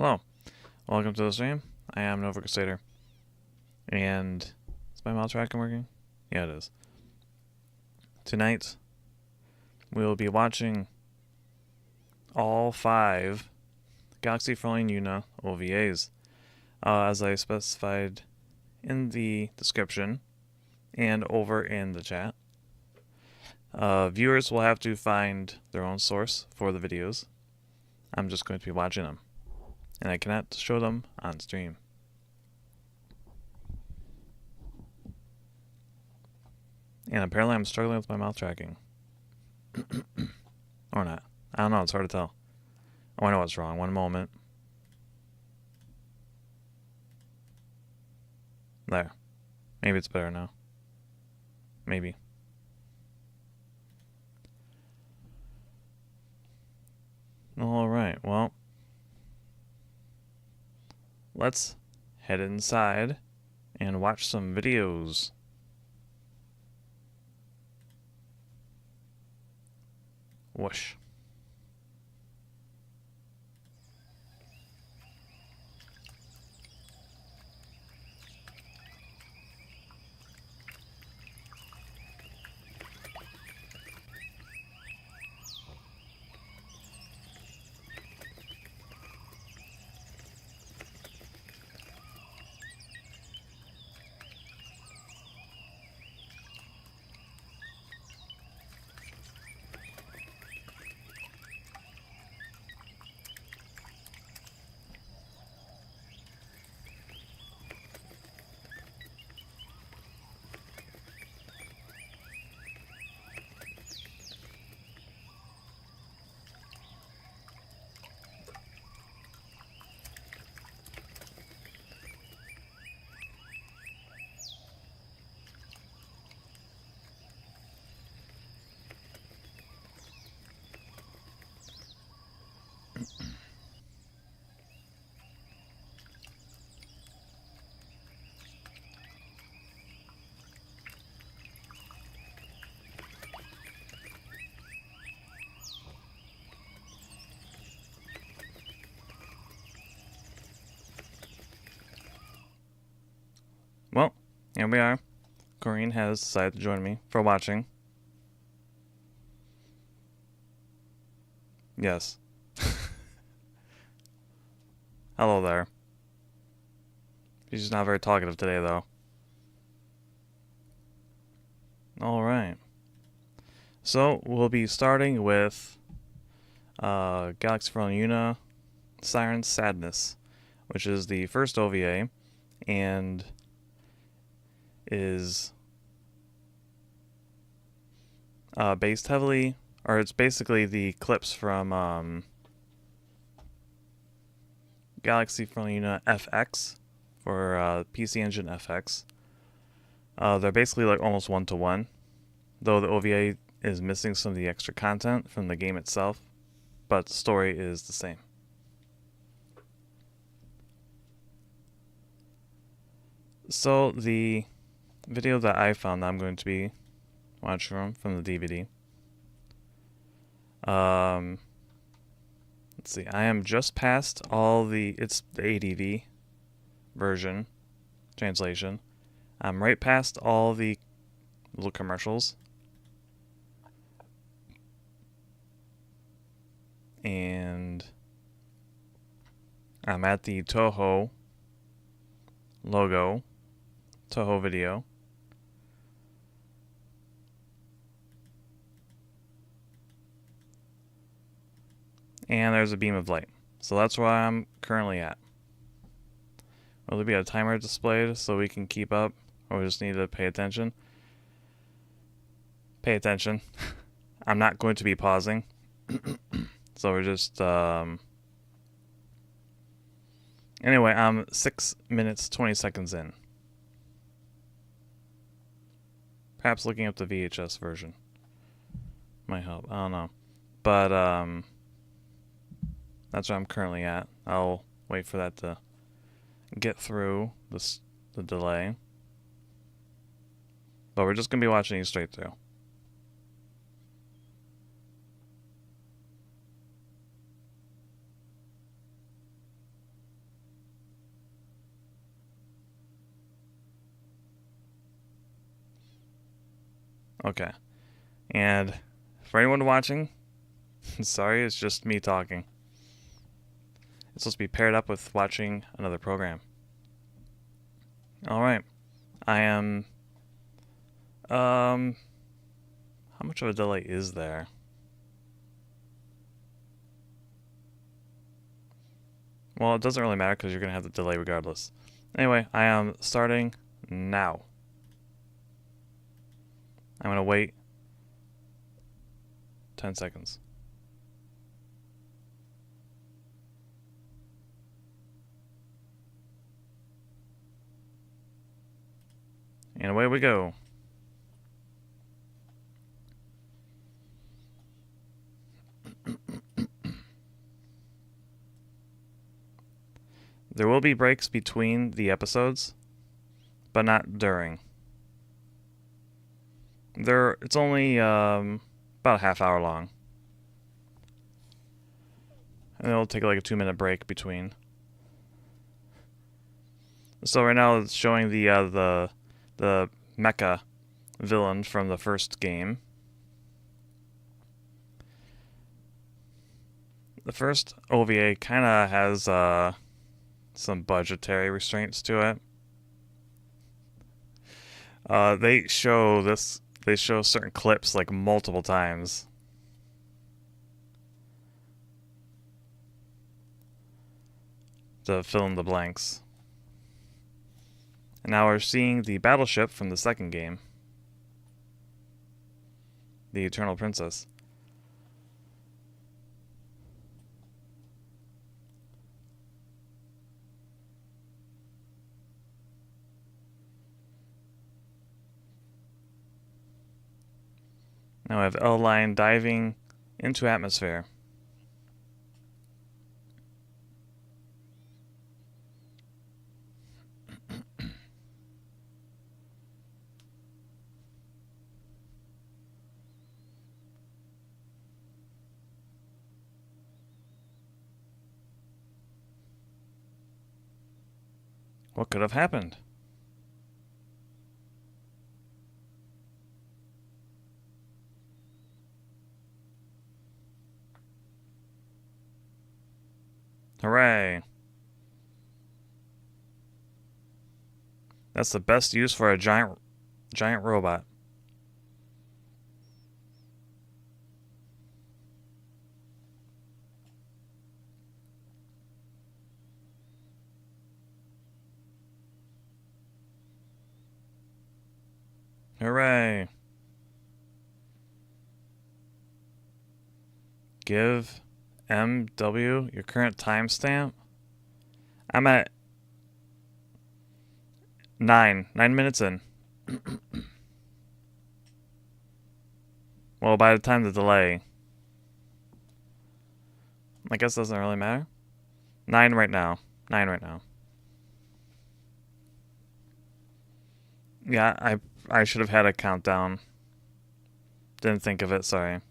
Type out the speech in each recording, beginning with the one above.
Hello, welcome to the stream. I am Nova Crusader. And is my mouse tracking working? Yeah, it is. Tonight, we will be watching all 5 Galaxy Fraulein Yuna OVAs, as I specified in the description and over in the chat. Viewers will have to find their own source for the videos. I'm just going to be watching them, and I cannot show them on stream. And apparently I'm struggling with my mouth tracking. Or not. I don't know, it's hard to tell. Oh, I know what's wrong. One moment. There. Maybe it's better now. Maybe. Alright, well. Let's head inside and watch some videos. Whoosh. Well, here we are. Corinne has decided to join me for watching. Yes. Hello there. She's not very talkative today, though. Alright. So, we'll be starting with Galaxy Fraulein Yuna Siren Sadness, which is the first OVA, and is based heavily, or it's basically the clips from Galaxy Fraulein Yuna FX for PC Engine FX. They're basically like almost one-to-one, though the OVA is missing some of the extra content from the game itself, but the story is the same. So the video that I found that I'm going to be watching from the DVD. Let's see, I am just past all it's the ADV version, translation. I'm right past all the little commercials. And I'm at the Toho logo, Toho video. And there's a beam of light. So that's where I'm currently at. Will there be a timer displayed so we can keep up, or we just need to pay attention? Pay attention. I'm not going to be pausing. So we're just, anyway, I'm 6 minutes, 20 seconds in. Perhaps looking up the VHS version might help. I don't know. But, that's where I'm currently at. I'll wait for that to get through the delay. But we're just going to be watching these straight through. Okay. And for anyone watching, sorry, it's just me talking. It's supposed to be paired up with watching another program. Alright. I am... How much of a delay is there? Well, it doesn't really matter because you're going to have the delay regardless. Anyway, I am starting now. I'm going to wait 10 seconds. And away we go. There will be breaks between the episodes, but not during. It's only about a half hour long. And it'll take like a 2-minute break between. So right now it's showing the mecha villain from the first game. The first OVA kind of has some budgetary restraints to it. They show certain clips like multiple times. To fill in the blanks. And now we're seeing the battleship from the second game. The Eternal Princess. Now I have L-Line diving into atmosphere. What could have happened? Hooray! That's the best use for a giant robot. Hooray! Give MW your current timestamp. I'm at 9 minutes in. Well, by the time the delay, I guess it doesn't really matter. 9 right now. 9 right now. Yeah, I should have had a countdown. Didn't think of it, sorry.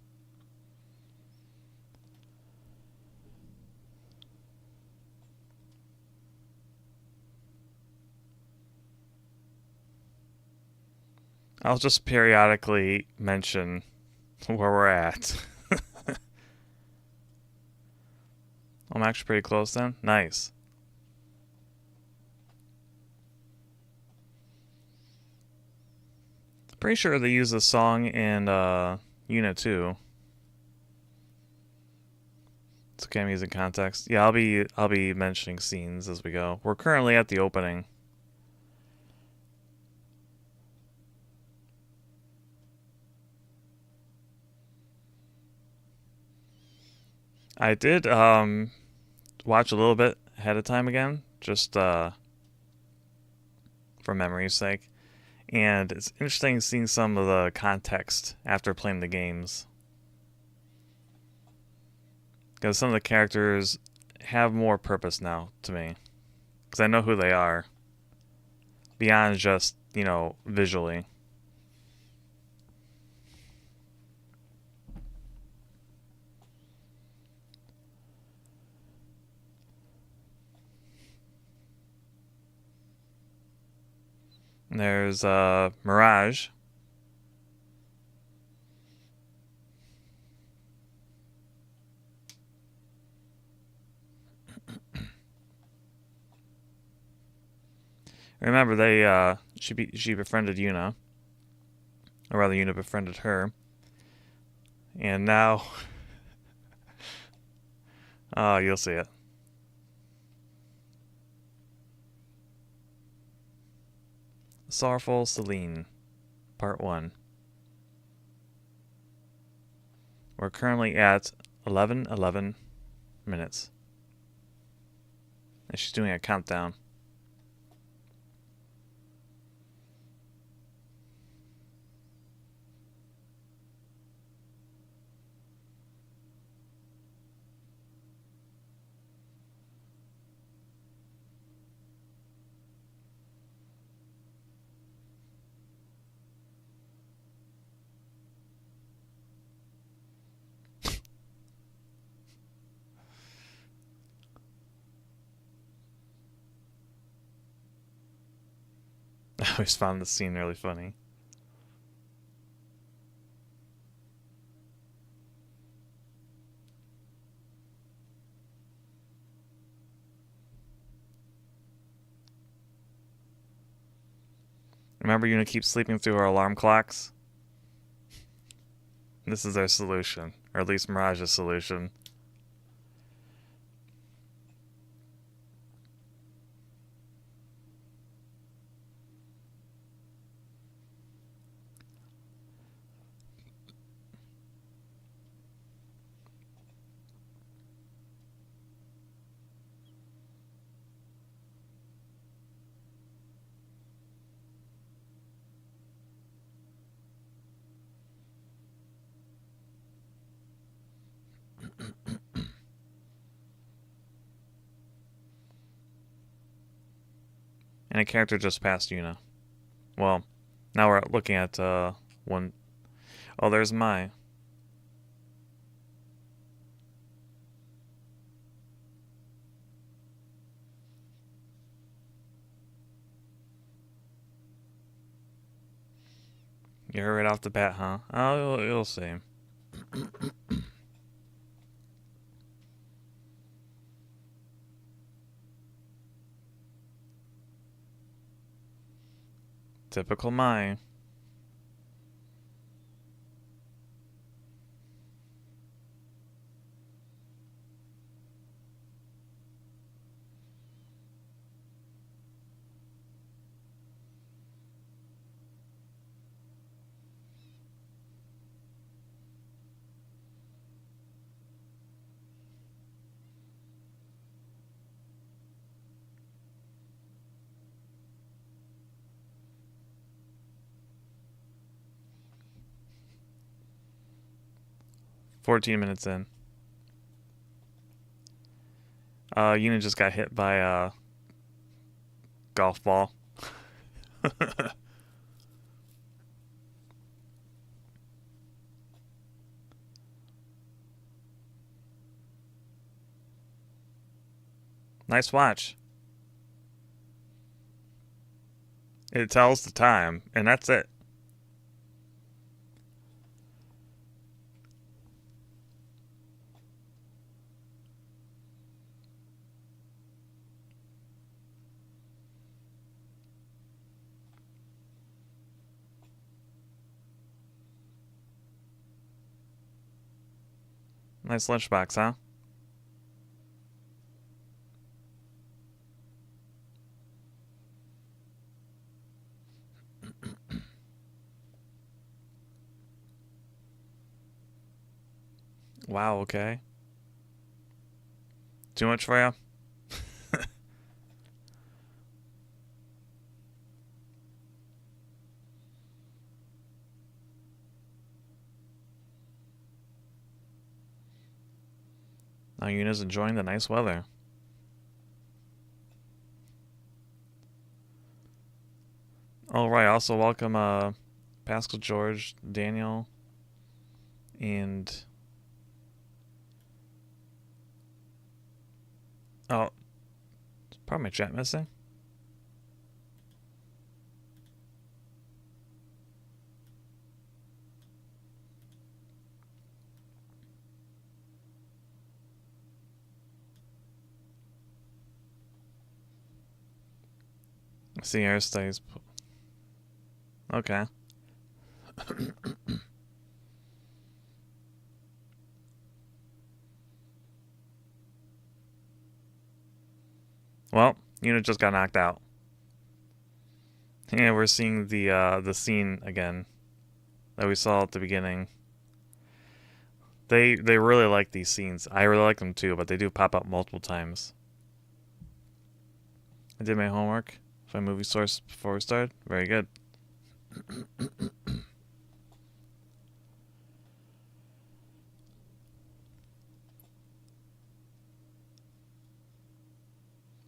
I'll just periodically mention where we're at. I'm actually pretty close then. Nice. Pretty sure they use this song in Yuna too. It's okay, I'm using context. Yeah, I'll be mentioning scenes as we go. We're currently at the opening. I did watch a little bit ahead of time again, just for memory's sake. And it's interesting seeing some of the context after playing the games. Because some of the characters have more purpose now to me. Because I know who they are. Beyond just, visually. There's Mirage. Remember, she befriended Yuna, or rather, Yuna befriended her, and now, you'll see it. Sorrowful Celine, Part 1. We're currently at 11:11 minutes. And she's doing a countdown. I always found this scene really funny. Remember, Yuna keeps sleeping through her alarm clocks? This is their solution, or at least Mirage's solution. And a character just passed Yuna. Well, now we're looking at one. Oh, there's Mai. You heard right off the bat, huh? Oh, you'll see. Typical Mai. $14 in. Yuna just got hit by a golf ball. Nice watch. It tells the time, and that's it. Nice lunchbox, huh? Wow, okay. Too much for you? Now Yuna's enjoying the nice weather. Alright, also welcome Pascal, George, Daniel, and... Oh, probably my chat missing. See hairstyles. Okay. Well, Yuna just got knocked out. Yeah, we're seeing the scene again that we saw at the beginning. They really like these scenes. I really like them too, but they do pop up multiple times. I did my homework. My movie source before we started. Very good.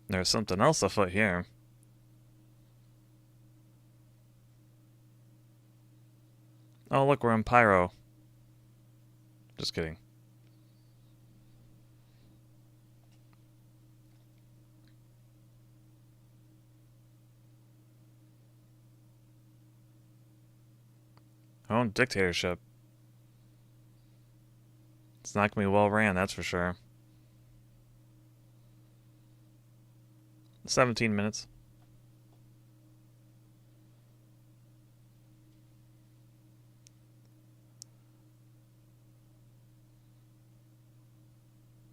There's something else afoot here. Oh, look, we're in Pyro. Just kidding. Oh, dictatorship. It's not gonna be well ran, that's for sure. 17 minutes.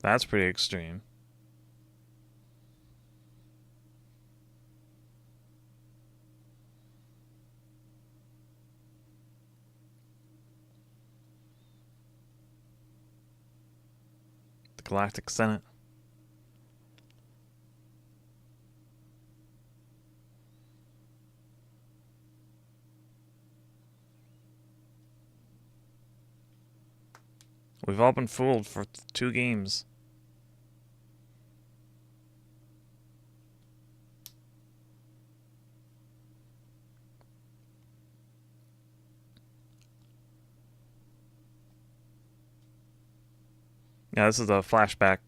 That's pretty extreme. The Galactic Senate. We've all been fooled for 2 games. Yeah, this is a flashback.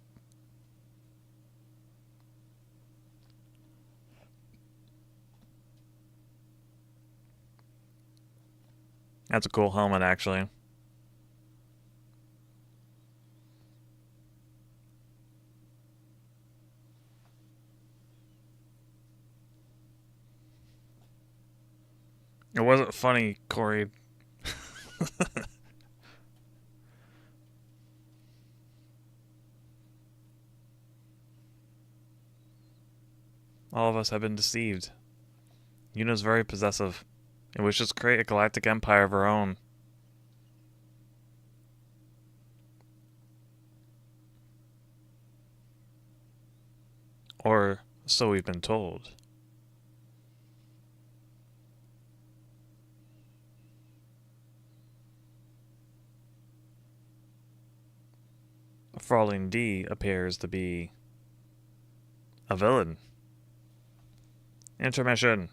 That's a cool helmet, actually. It wasn't funny, Corey. All of us have been deceived. Yuna's very possessive and wishes to create a galactic empire of her own. Or so we've been told. Fraulein D appears to be a villain. Intermission.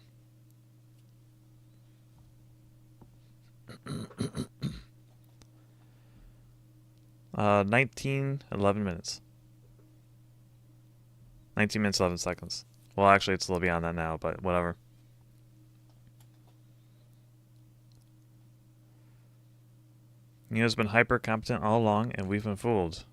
11 minutes. 19 minutes, 11 seconds. Well, actually, it's a little beyond that now, but whatever. Yuna's been hyper competent all along, and we've been fooled.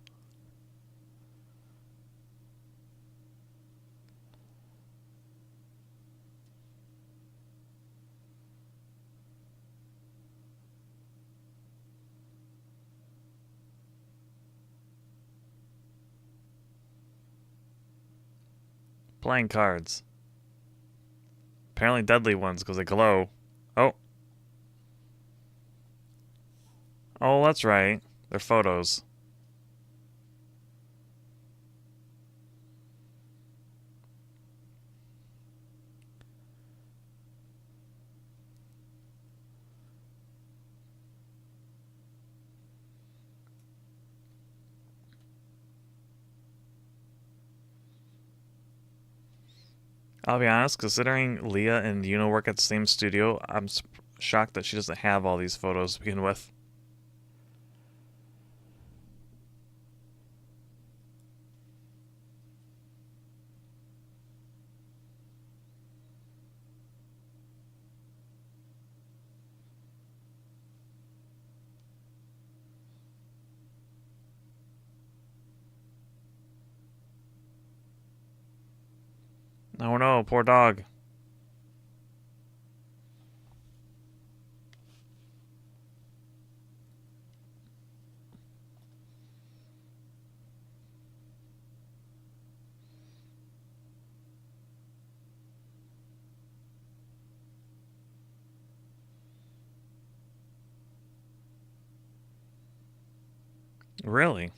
Playing cards. Apparently deadly ones because they glow. Oh. Oh, that's right. They're photos. I'll be honest, considering Leah and Yuna work at the same studio, I'm shocked that she doesn't have all these photos to begin with. Oh no, poor dog. Really?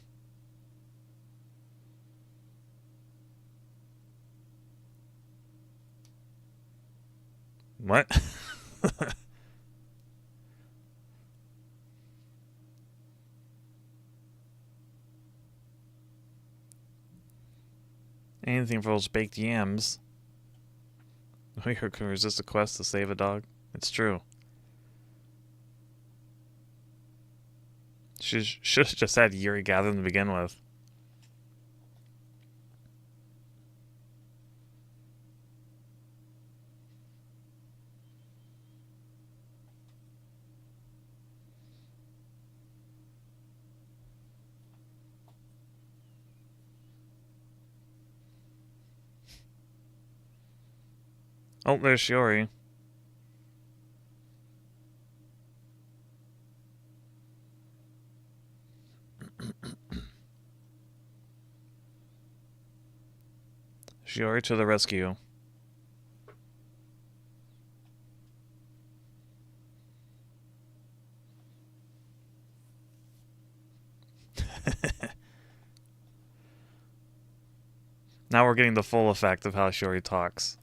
What? Anything for those baked yams. We can resist a quest to save a dog. It's true. She should have just had Yuri gather them to begin with. Oh, there's Shiori. Shiori to the rescue. Now we're getting the full effect of how Shiori talks.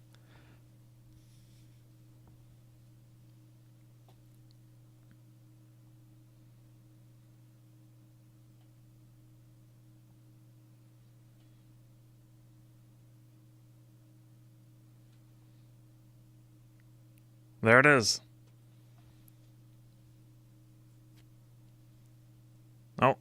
There it is. Oh.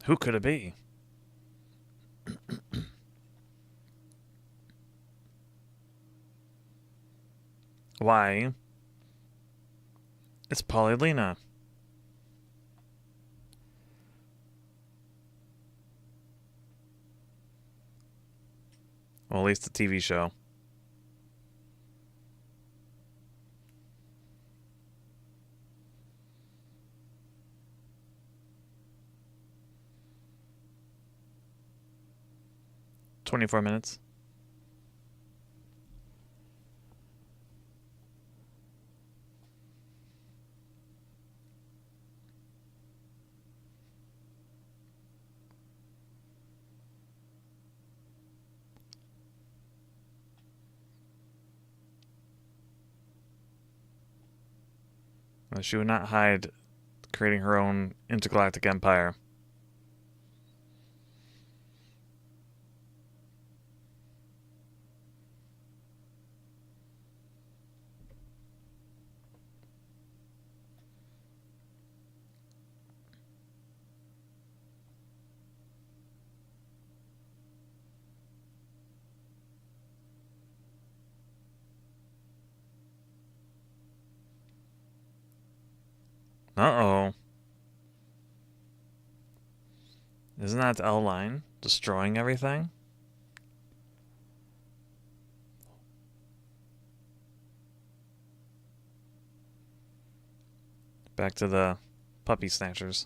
Who could it be? Why? It's Paulina. Well, at least the TV show. "24 minutes. She would not hide creating her own intergalactic empire. Uh-oh. Isn't that the L line? Destroying everything? Back to the puppy snatchers.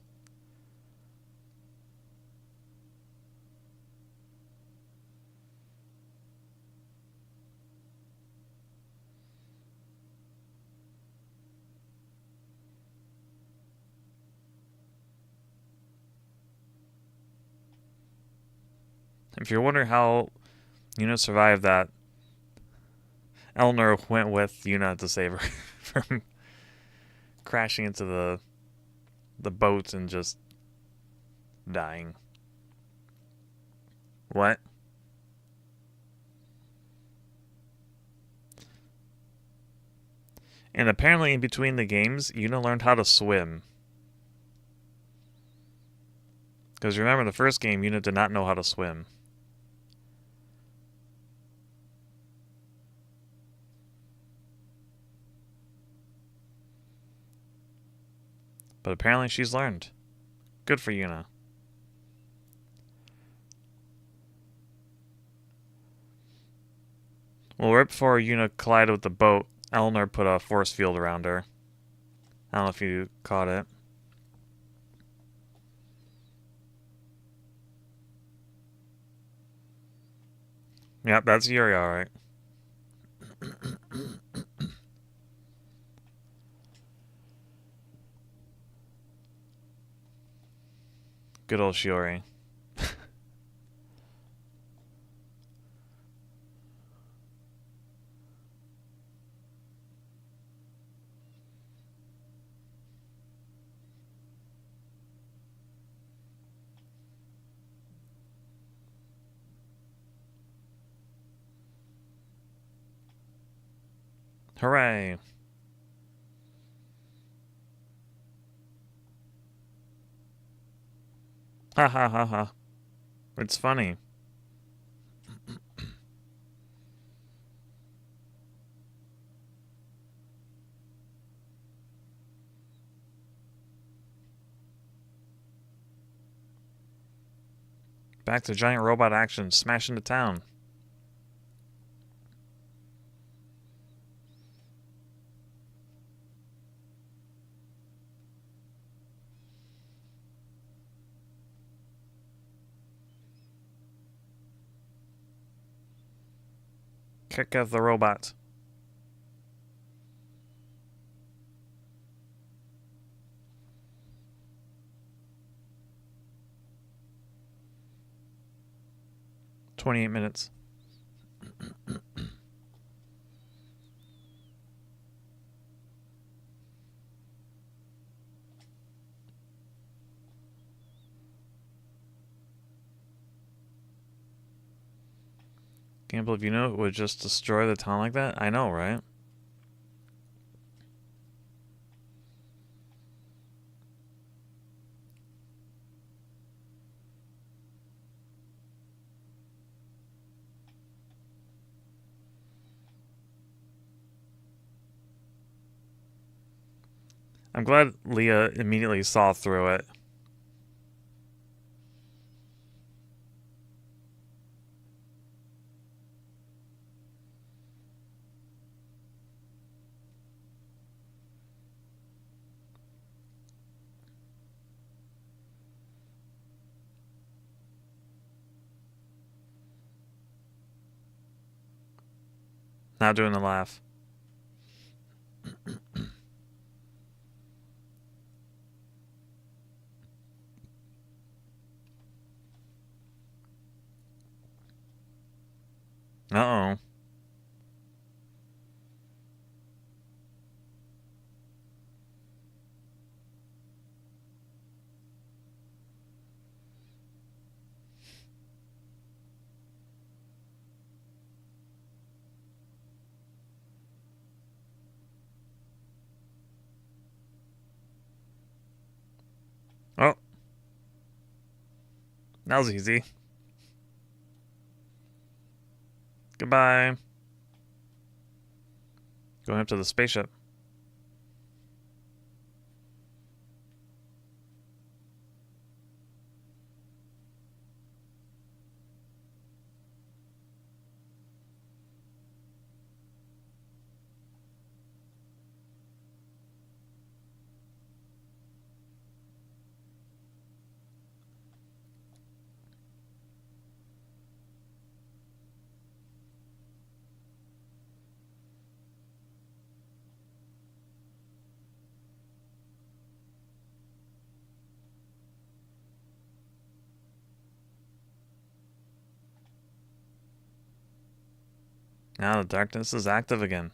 If you're wondering how Yuna survived that, Eleanor went with Yuna to save her from crashing into the boat and just dying. What? And apparently in between the games, Yuna learned how to swim. Because remember, the first game, Yuna did not know how to swim. But apparently she's learned. Good for Yuna. Well, right before Yuna collided with the boat, Eleanor put a force field around her. I don't know if you caught it. Yep, that's Yuri, alright. Good old Shiori. Hooray! Ha ha ha ha. It's funny. Back to giant robot action, smash into town. Kick out the robot. "28 minutes. Can't believe it would just destroy the town like that? I know, right? I'm glad Leah immediately saw through it. Not doing the laugh. Uh-oh. Oh. That was easy. Goodbye. Going up to the spaceship. Now the darkness is active again.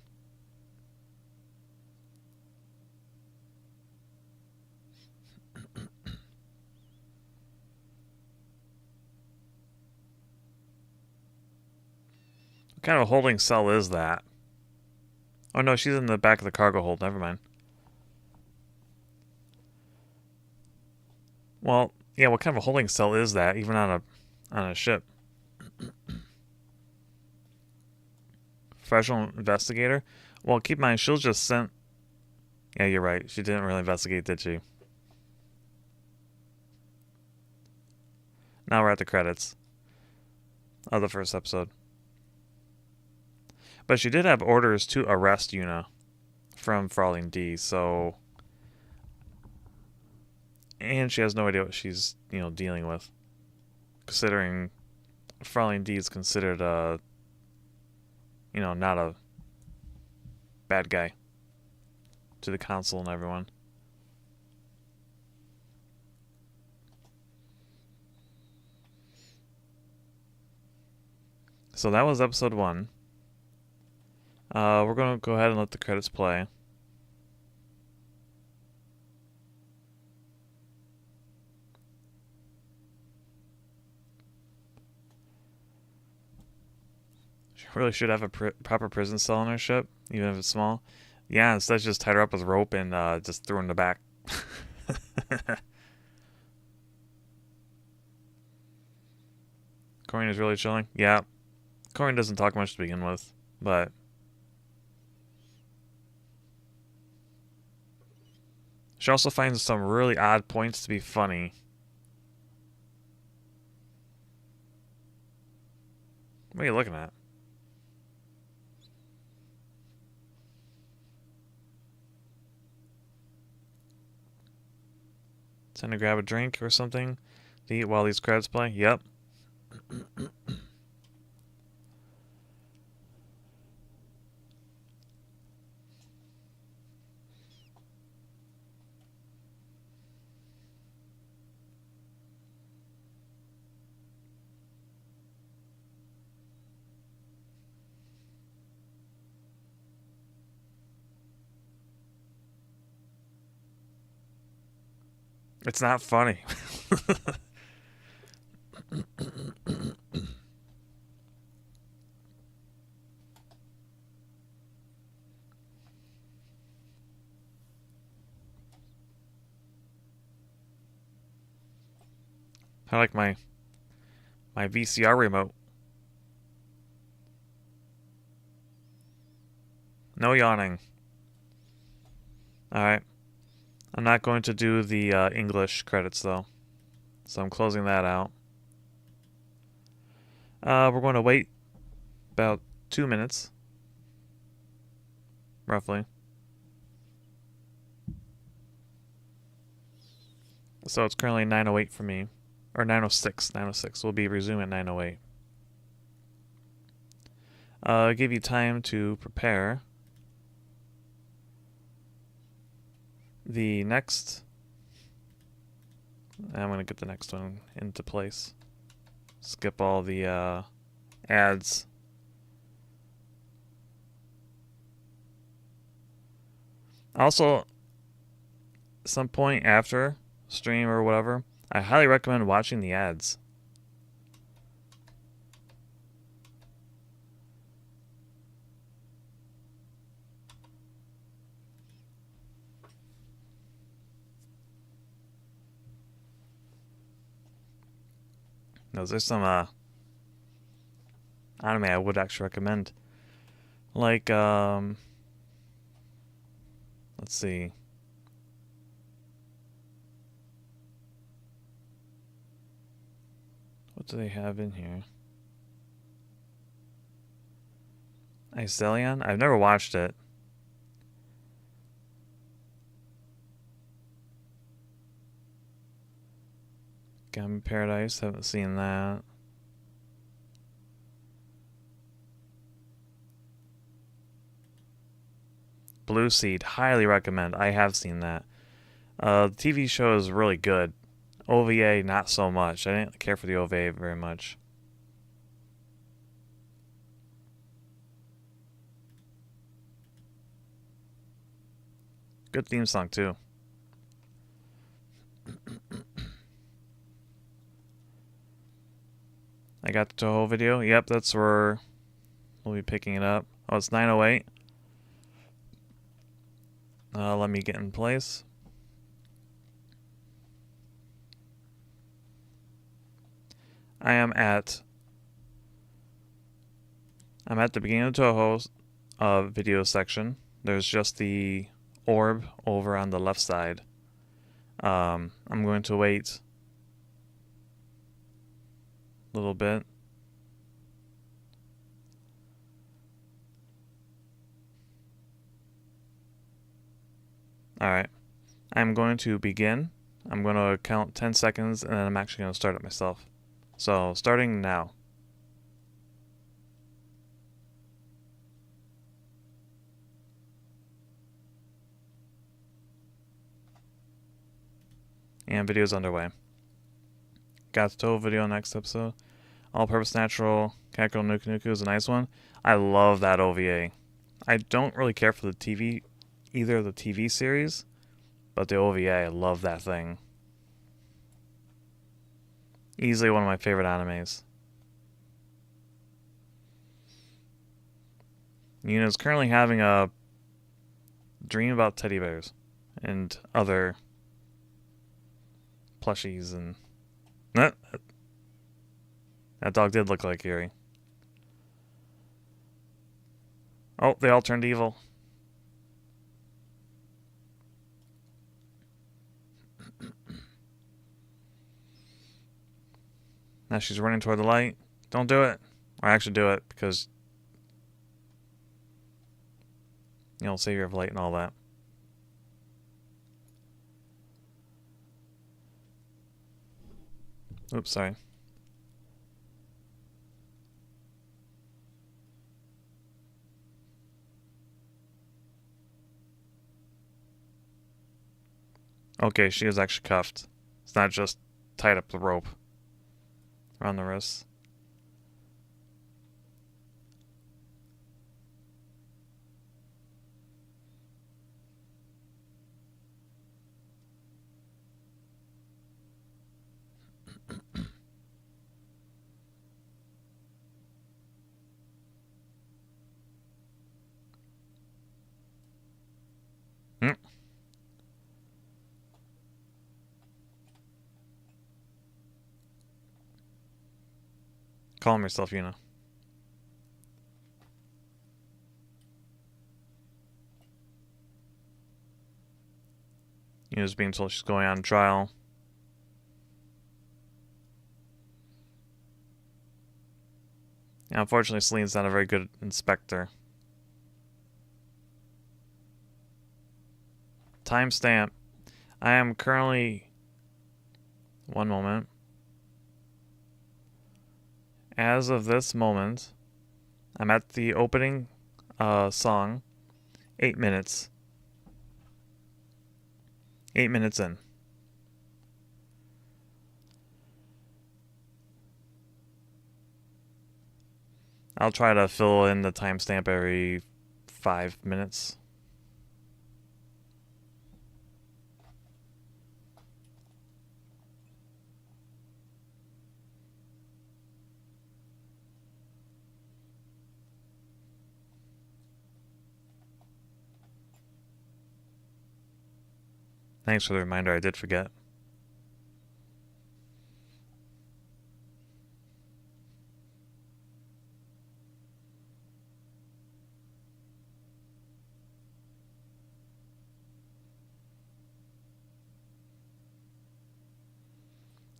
What kind of a holding cell is that? Oh no, she's in the back of the cargo hold. Never mind. Well, yeah, what kind of a holding cell is that, even on a ship? Professional investigator? Well, keep in mind, she'll just sent... Yeah, you're right. She didn't really investigate, did she? Now we're at the credits of the first episode. But she did have orders to arrest Yuna from Fraulein D, so... And she has no idea what she's, dealing with. Considering Fraulein D is considered not a bad guy to the council and everyone. So that was episode 1. We're going to go ahead and let the credits play. She really should have a proper prison cell in her ship, even if it's small. Yeah, instead just tied her up with rope and just threw her in the back. Corian is really chilling. Yeah. Corian doesn't talk much to begin with, but... She also finds some really odd points to be funny. What are you looking at? Time to grab a drink or something to eat while these credits play? Yep. It's not funny. I like my VCR remote. No yawning. Alright. I'm not going to do the English credits, though. So I'm closing that out. We're going to wait about 2 minutes. Roughly. So it's currently 9:08 for me. Or 9:06. 9:06. We'll be resuming at 9:08. Give you time to prepare. The next... I'm going to get the next one into place. Skip all the ads. Also, some point after stream or whatever, I highly recommend watching the ads. No, there's some anime I would actually recommend. Like, let's see. What do they have in here? Icelion? I've never watched it. Gum Paradise, haven't seen that. Blue Seed, highly recommend. I have seen that. The TV show is really good. OVA, not so much. I didn't care for the OVA very much. Good theme song, too. I got the Toho video. Yep, that's where we'll be picking it up. Oh, it's 9:08. Let me get in place. I'm at the beginning of Toho's video section. There's just the orb over on the left side. I'm going to wait little bit. Alright. I'm going to begin. I'm going to count 10 seconds and then I'm actually going to start it myself. So, starting now. And video's underway. Got the total video next episode. All-Purpose Natural Kakko Nuku Nuku is a nice one. I love that OVA. I don't really care for the TV, either of the TV series, but the OVA, I love that thing. Easily one of my favorite animes. Yuna's currently having a dream about teddy bears and other plushies and... That dog did look like Yuri. Oh, they all turned evil. Now she's running toward the light. Don't do it. Or actually do it, because you'll savior of light and all that. Oops, sorry. Okay, she is actually cuffed. It's not just tied up the rope around the wrists. Calm yourself, Yuna. Yuna's being told she's going on trial. Now, unfortunately, Celine's not a very good inspector. Timestamp. I am currently... One moment. As of this moment, I'm at the opening song. 8 minutes. 8 minutes in. I'll try to fill in the timestamp every 5 minutes. Thanks for the reminder, I did forget.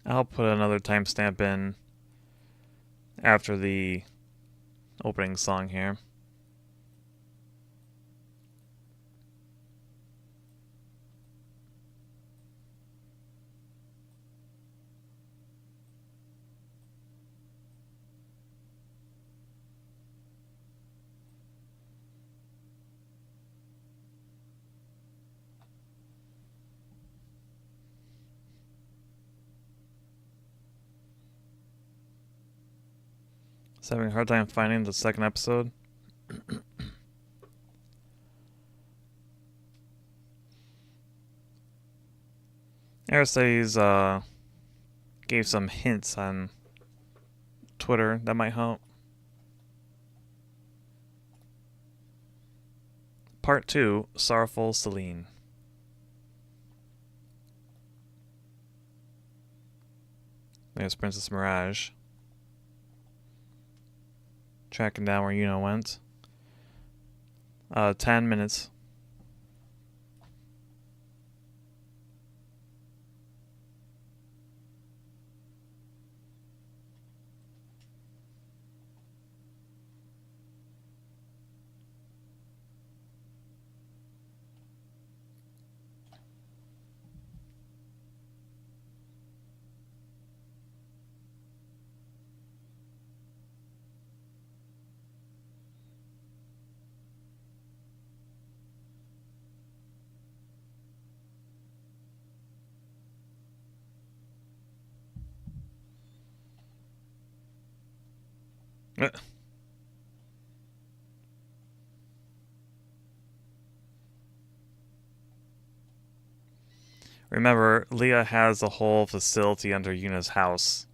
I'll put another timestamp in after the opening song here. Just having a hard time finding the second episode. Aristides gave some hints on Twitter that might help. Part 2, Sorrowful Celine. There's Princess Mirage. Tracking down where Yuna went. 10 minutes. Remember, Leah has a whole facility under Yuna's house.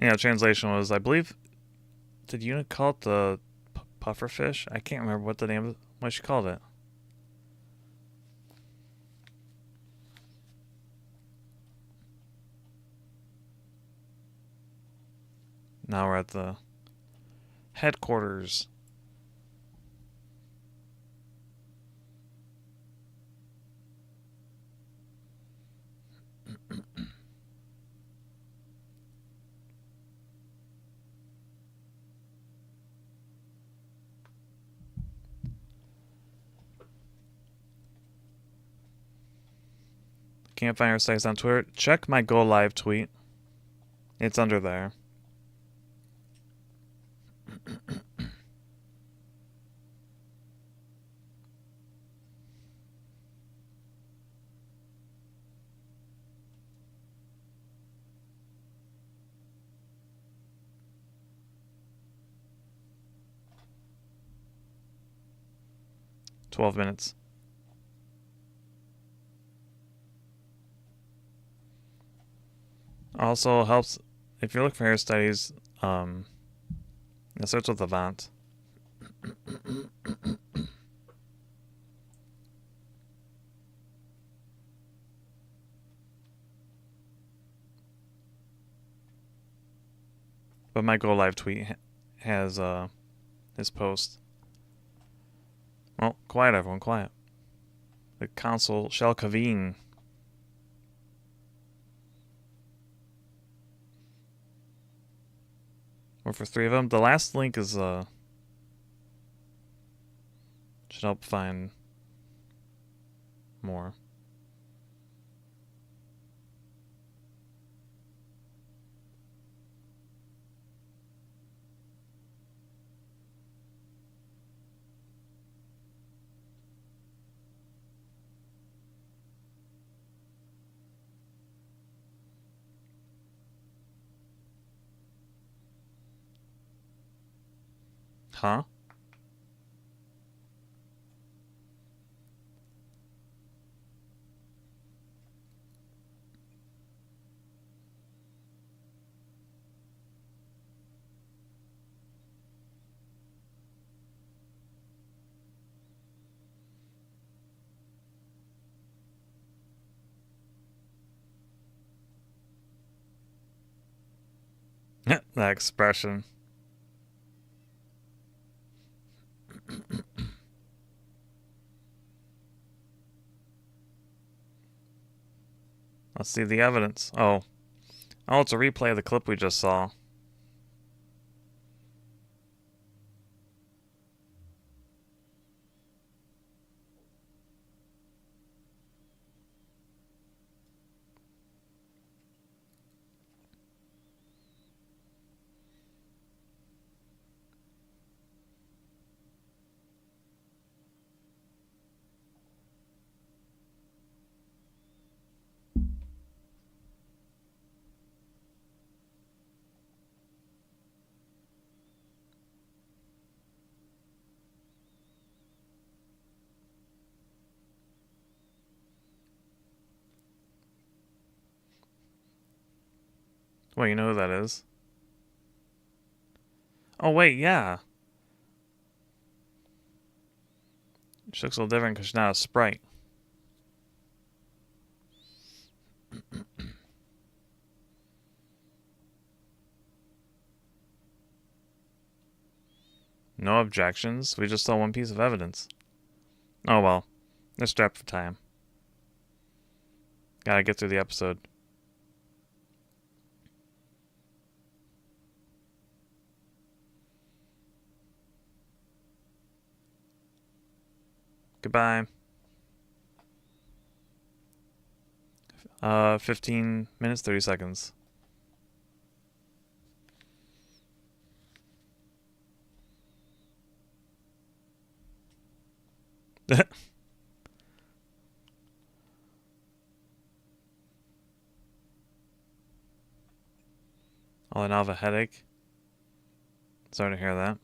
Yeah, translation was, I believe, did Yuna call it the pufferfish? I can't remember what the name of what she called it. Now we're at the headquarters. Can't find her sites on Twitter. Check my go live tweet. It's under there. $12 minutes. Also helps if you're looking for hair studies. It starts with Avant. But my go live tweet has his post. Well, quiet everyone, quiet. The console shall convene. Or for 3 of them. The last link is should help find more. Huh? That expression. Let's see the evidence. Oh, it's a replay of the clip we just saw. Wait, you know who that is? Oh, wait, yeah. She looks a little different because she's not a sprite. No objections. We just saw one piece of evidence. Oh well. They're strapped for time. Gotta get through the episode. Goodbye. 15 minutes, 30 seconds. Oh, I now have a headache. Sorry to hear that.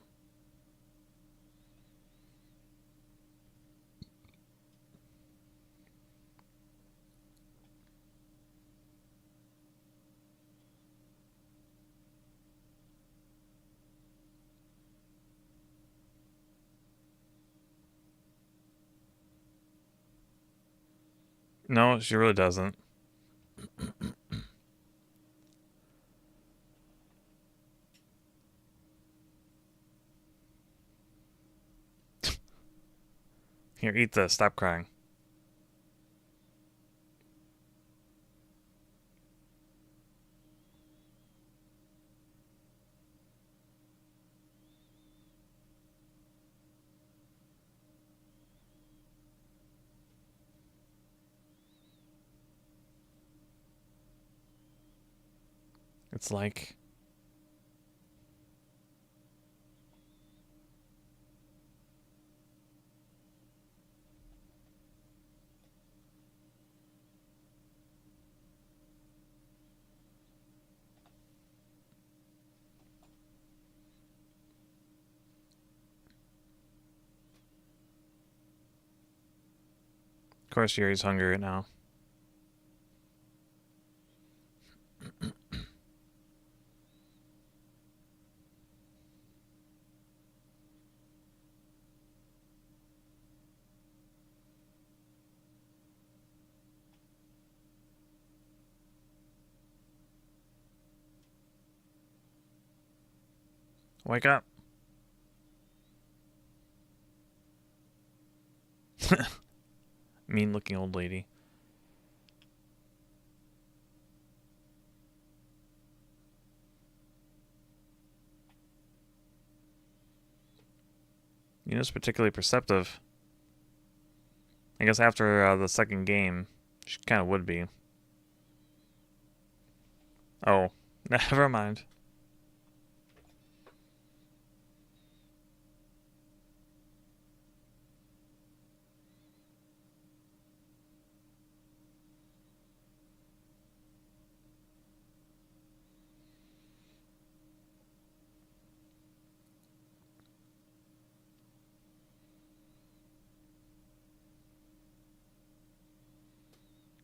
No, she really doesn't. Here, eat this. Stop crying. It's like... Of course, Yuri's hungry right now. Wake up. Mean looking old lady. Yuna's particularly perceptive. I guess after the second game, she kind of would be. Oh, never mind.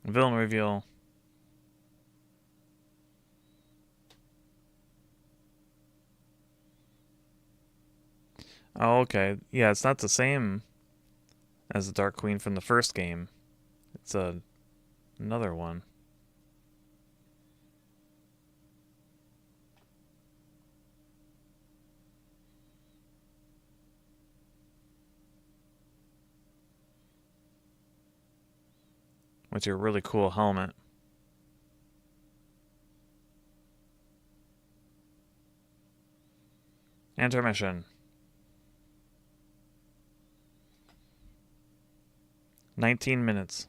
Villain reveal. Oh, okay. Yeah, it's not the same as the Dark Queen from the first game. It's another one. With your really cool helmet. Intermission. 19 minutes.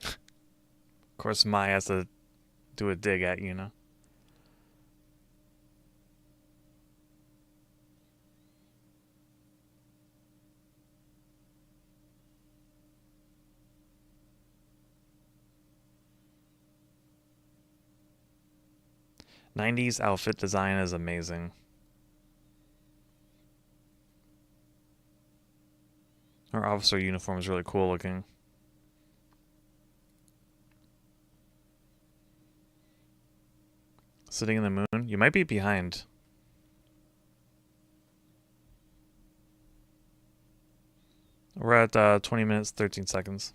Of course, Mai has to do a dig at Yuna. '90s outfit design is amazing. Her officer uniform is really cool looking. Sitting in the moon? You might be behind. We're at 20 minutes, 13 seconds.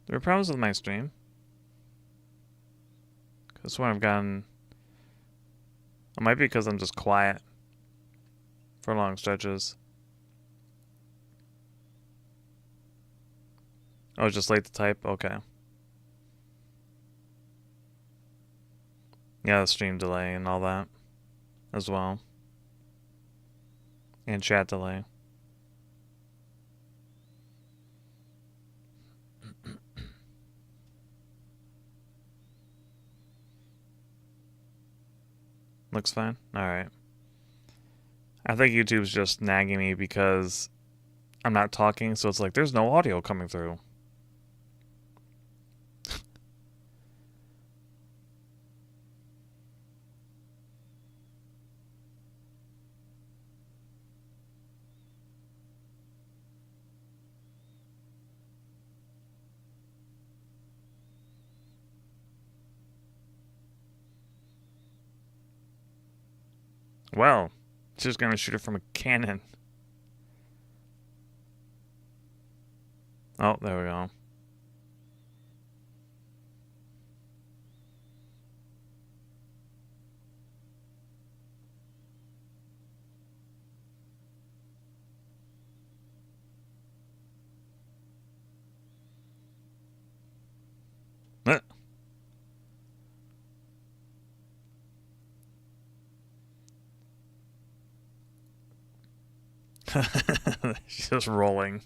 There are problems with my stream. Because when I've gotten... It might be because I'm just quiet for long stretches. Oh, it's just late to type? Okay. Yeah, the stream delay and all that as well. And chat delay. Looks fine? Alright. I think YouTube's just nagging me because I'm not talking, so it's like there's no audio coming through. Well, she's gonna shoot it from a cannon. Oh, there we go. She's just rolling.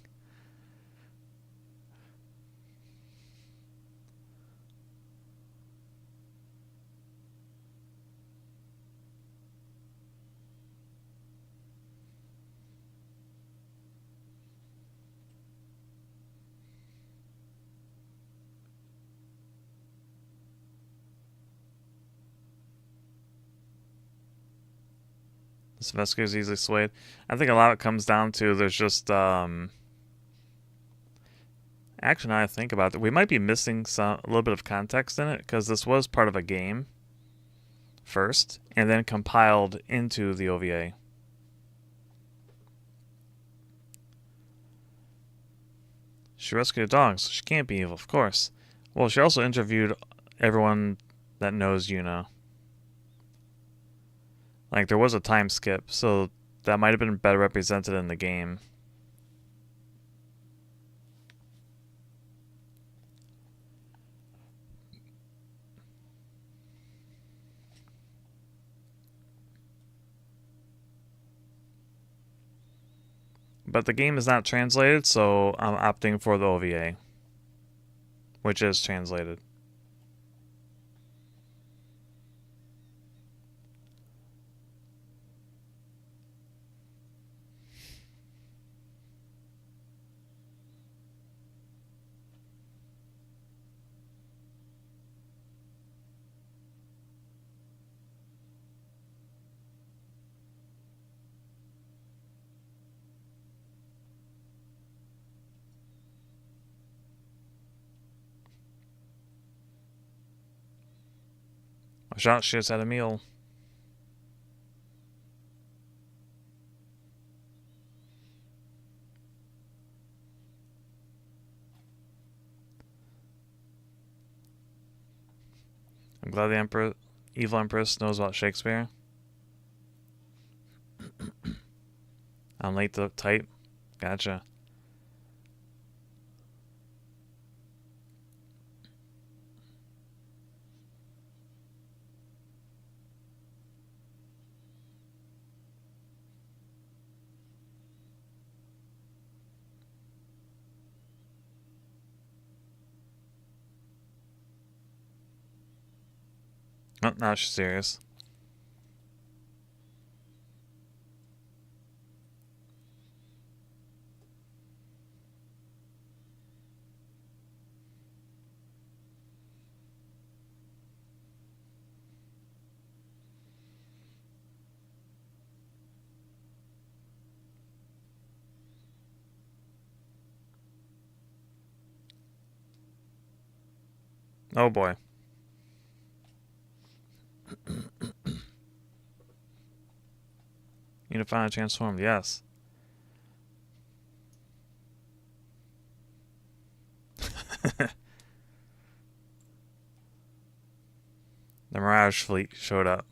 This Vesca is easily swayed. I think a lot of it comes down to there's just actually, now I think about it, we might be missing a little bit of context in it because this was part of a game first and then compiled into the OVA. She rescued a dog, so she can't be evil, of course. Well, she also interviewed everyone that knows Yuna. Like, there was a time skip, so that might have been better represented in the game. But the game is not translated, so I'm opting for the OVA, which is translated. Watch out, she just had a meal. I'm glad the evil Empress knows about Shakespeare. I'm late to type. Gotcha. Oh, now she's serious. Oh boy. Unified transformed, yes. Marsh fleet showed up.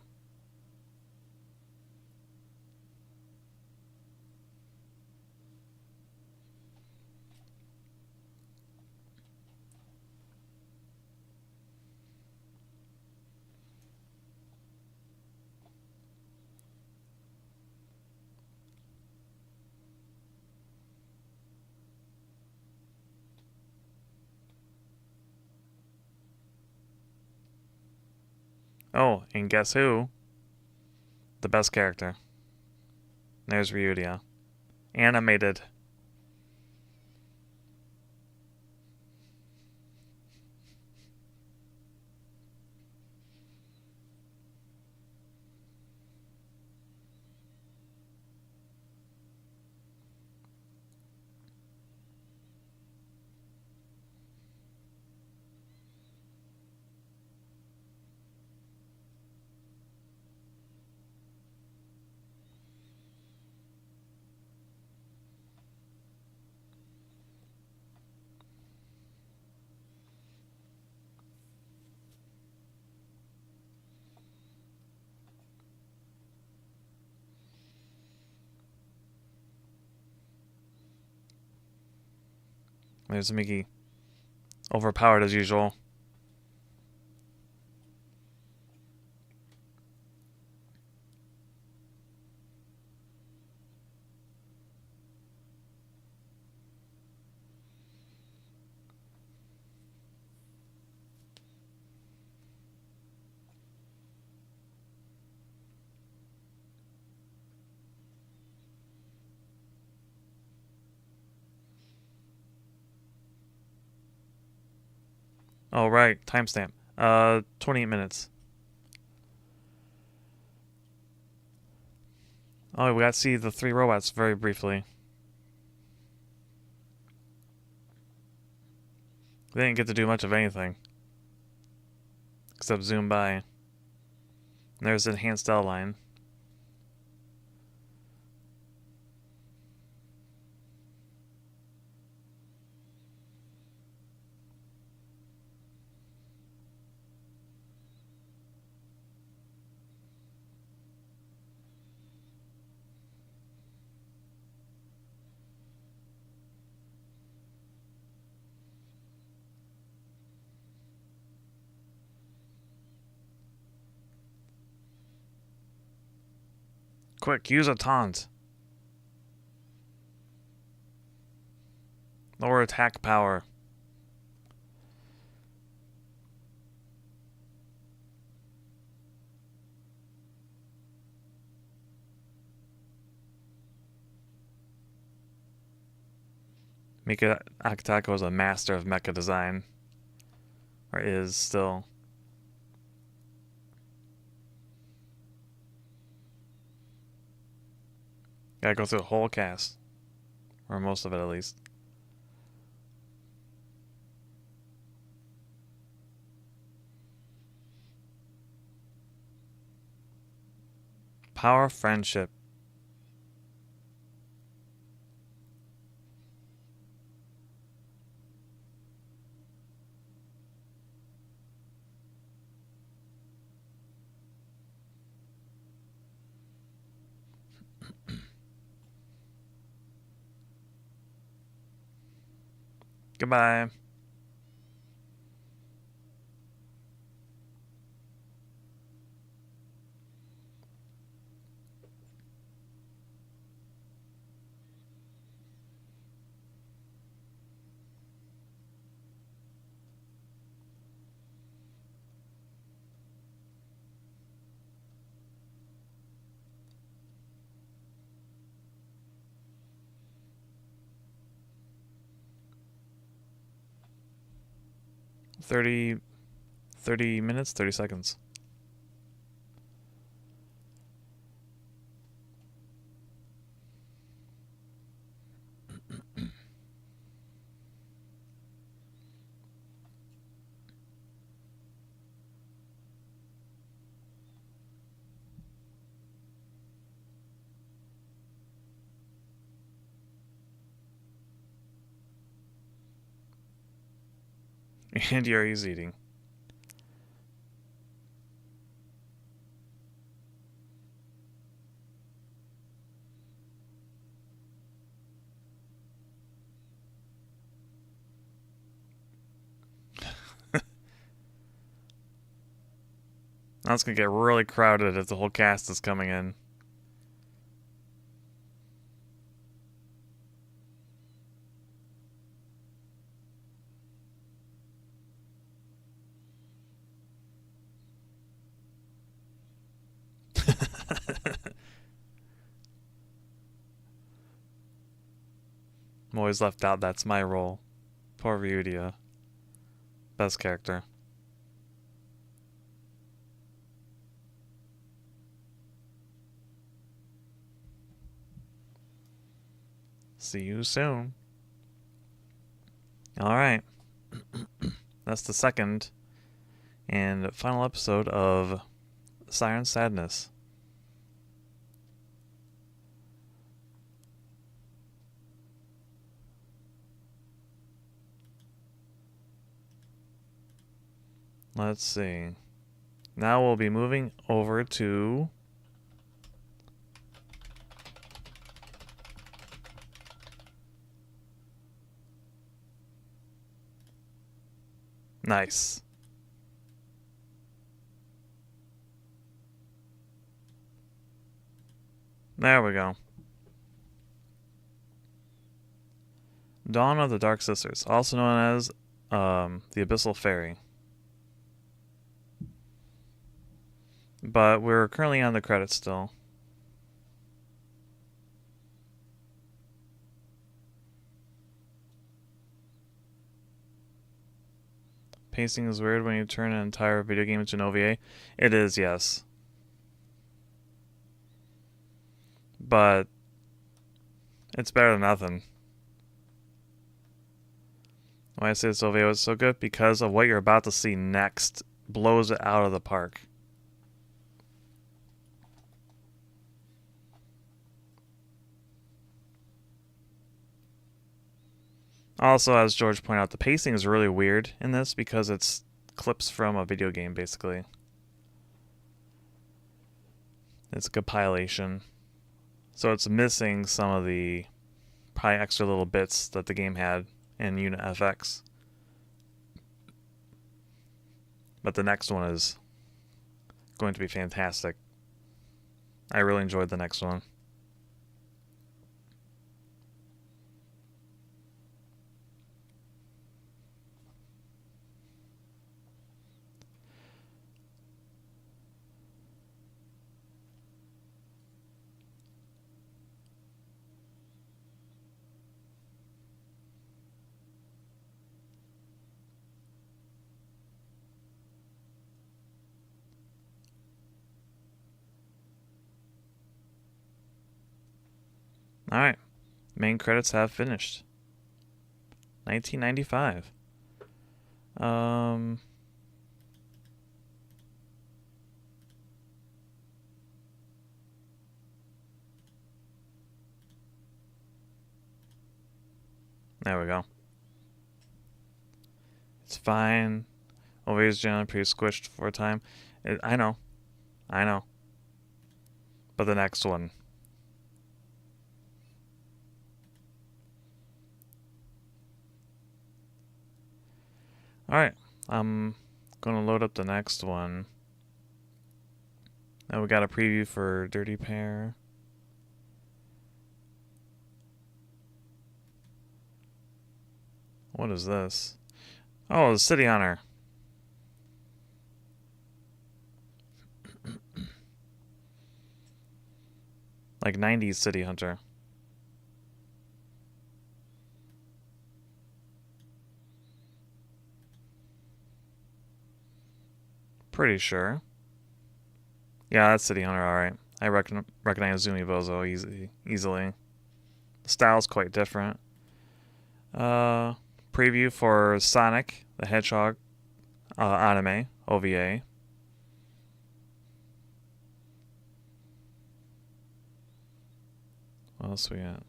Oh, and guess who? The best character. There's Ryudia. Animated. There's Mickey. Overpowered as usual. Oh, right. Timestamp. 28 minutes. Oh, we got to see the 3 robots very briefly. They didn't get to do much of anything. Except zoom by. And there's the enhanced L line. Quick, use a taunt. Lower attack power. Mika Akatako is a master of mecha design. Or is still. Gotta go through the whole cast. Or most of it, at least. Power friendship. Goodbye. Thirty minutes, 30 seconds. And Yuri's eating. Now it's gonna get really crowded if the whole cast is coming in. I'm always left out. That's my role. Poor Ryudia. Best character. See you soon. Alright. That's the second and final episode of Siren Sadness. Let's see. Now we'll be moving over to nice. There we go. Dawn of the Dark Sisters, also known as the Abyssal Fairy. But we're currently on the credits still. Pacing is weird when you turn an entire video game into an OVA. It is, yes. But it's better than nothing. Why I say this OVA was so good? Because of what you're about to see next blows it out of the park. Also, as George pointed out, the pacing is really weird in this because it's clips from a video game, basically. It's a compilation. So it's missing some of the probably extra little bits that the game had in Yuna FX. But the next one is going to be fantastic. I really enjoyed the next one. Alright. Main credits have finished. 1995. There we go. It's fine. Always generally pretty squished for a time. I know. But the next one. Alright, I'm gonna load up the next one. Now we got a preview for Dirty Pair. What is this? Oh, the City Hunter. Like 90s City Hunter. Pretty sure. Yeah, that's City Hunter, alright. I recognize Zumi Bozo easily. The style's quite different. Preview for Sonic the Hedgehog anime, OVA. What else we got?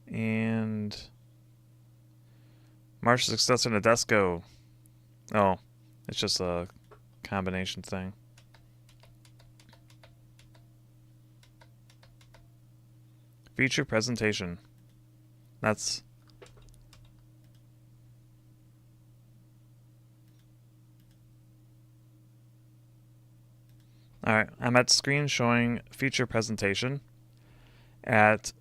And Marsh's successor to Nadesco. Oh, it's just a combination thing. Feature presentation. That's... Alright, I'm at screen showing feature presentation at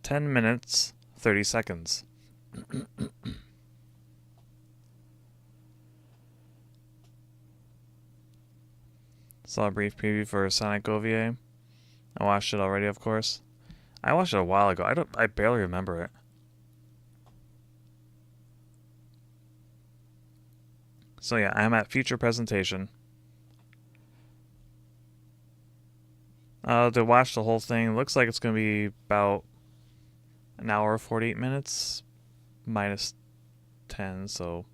10 minutes, 30 seconds. Saw a brief preview for Sonic OVA. I watched it already, of course. I watched it a while ago. I barely remember it. So yeah, I'm at feature presentation. To watch the whole thing, looks like it's going to be about an hour 48 minutes minus 10, so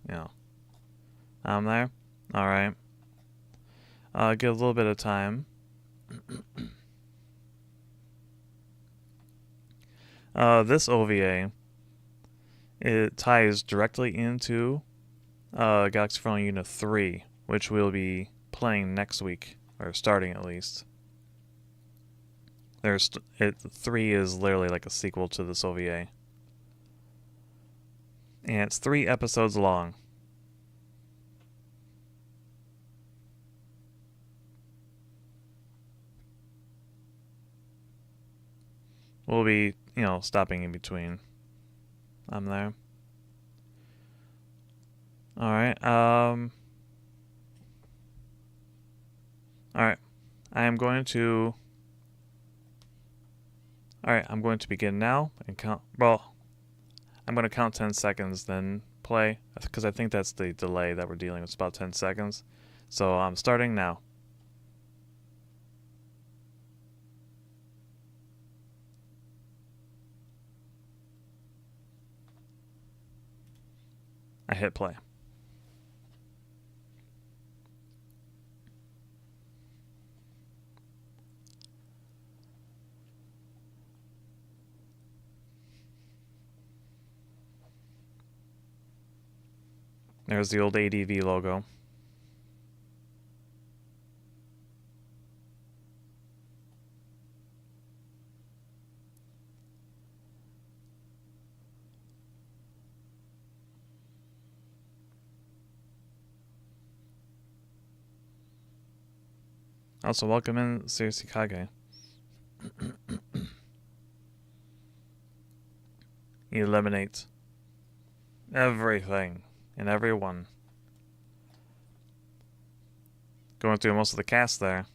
you know. I'm there. Alright. Get a little bit of time. This OVA, it ties directly into Galaxy Fraulein Yuna 3, which we'll be playing next week, or starting at least. 3 is literally like a sequel to this OVA. And it's 3 episodes long. We'll be, stopping in between. I'm there. Alright, Alright. I'm going to begin now and count. Well, I'm going to count 10 seconds, then play, because I think that's the delay that we're dealing with. It's about 10 seconds. So I'm starting now. I hit play. There's the old ADV logo. Also, welcome in, Seriously Kage. Eliminate everything and everyone. Going through most of the cast there.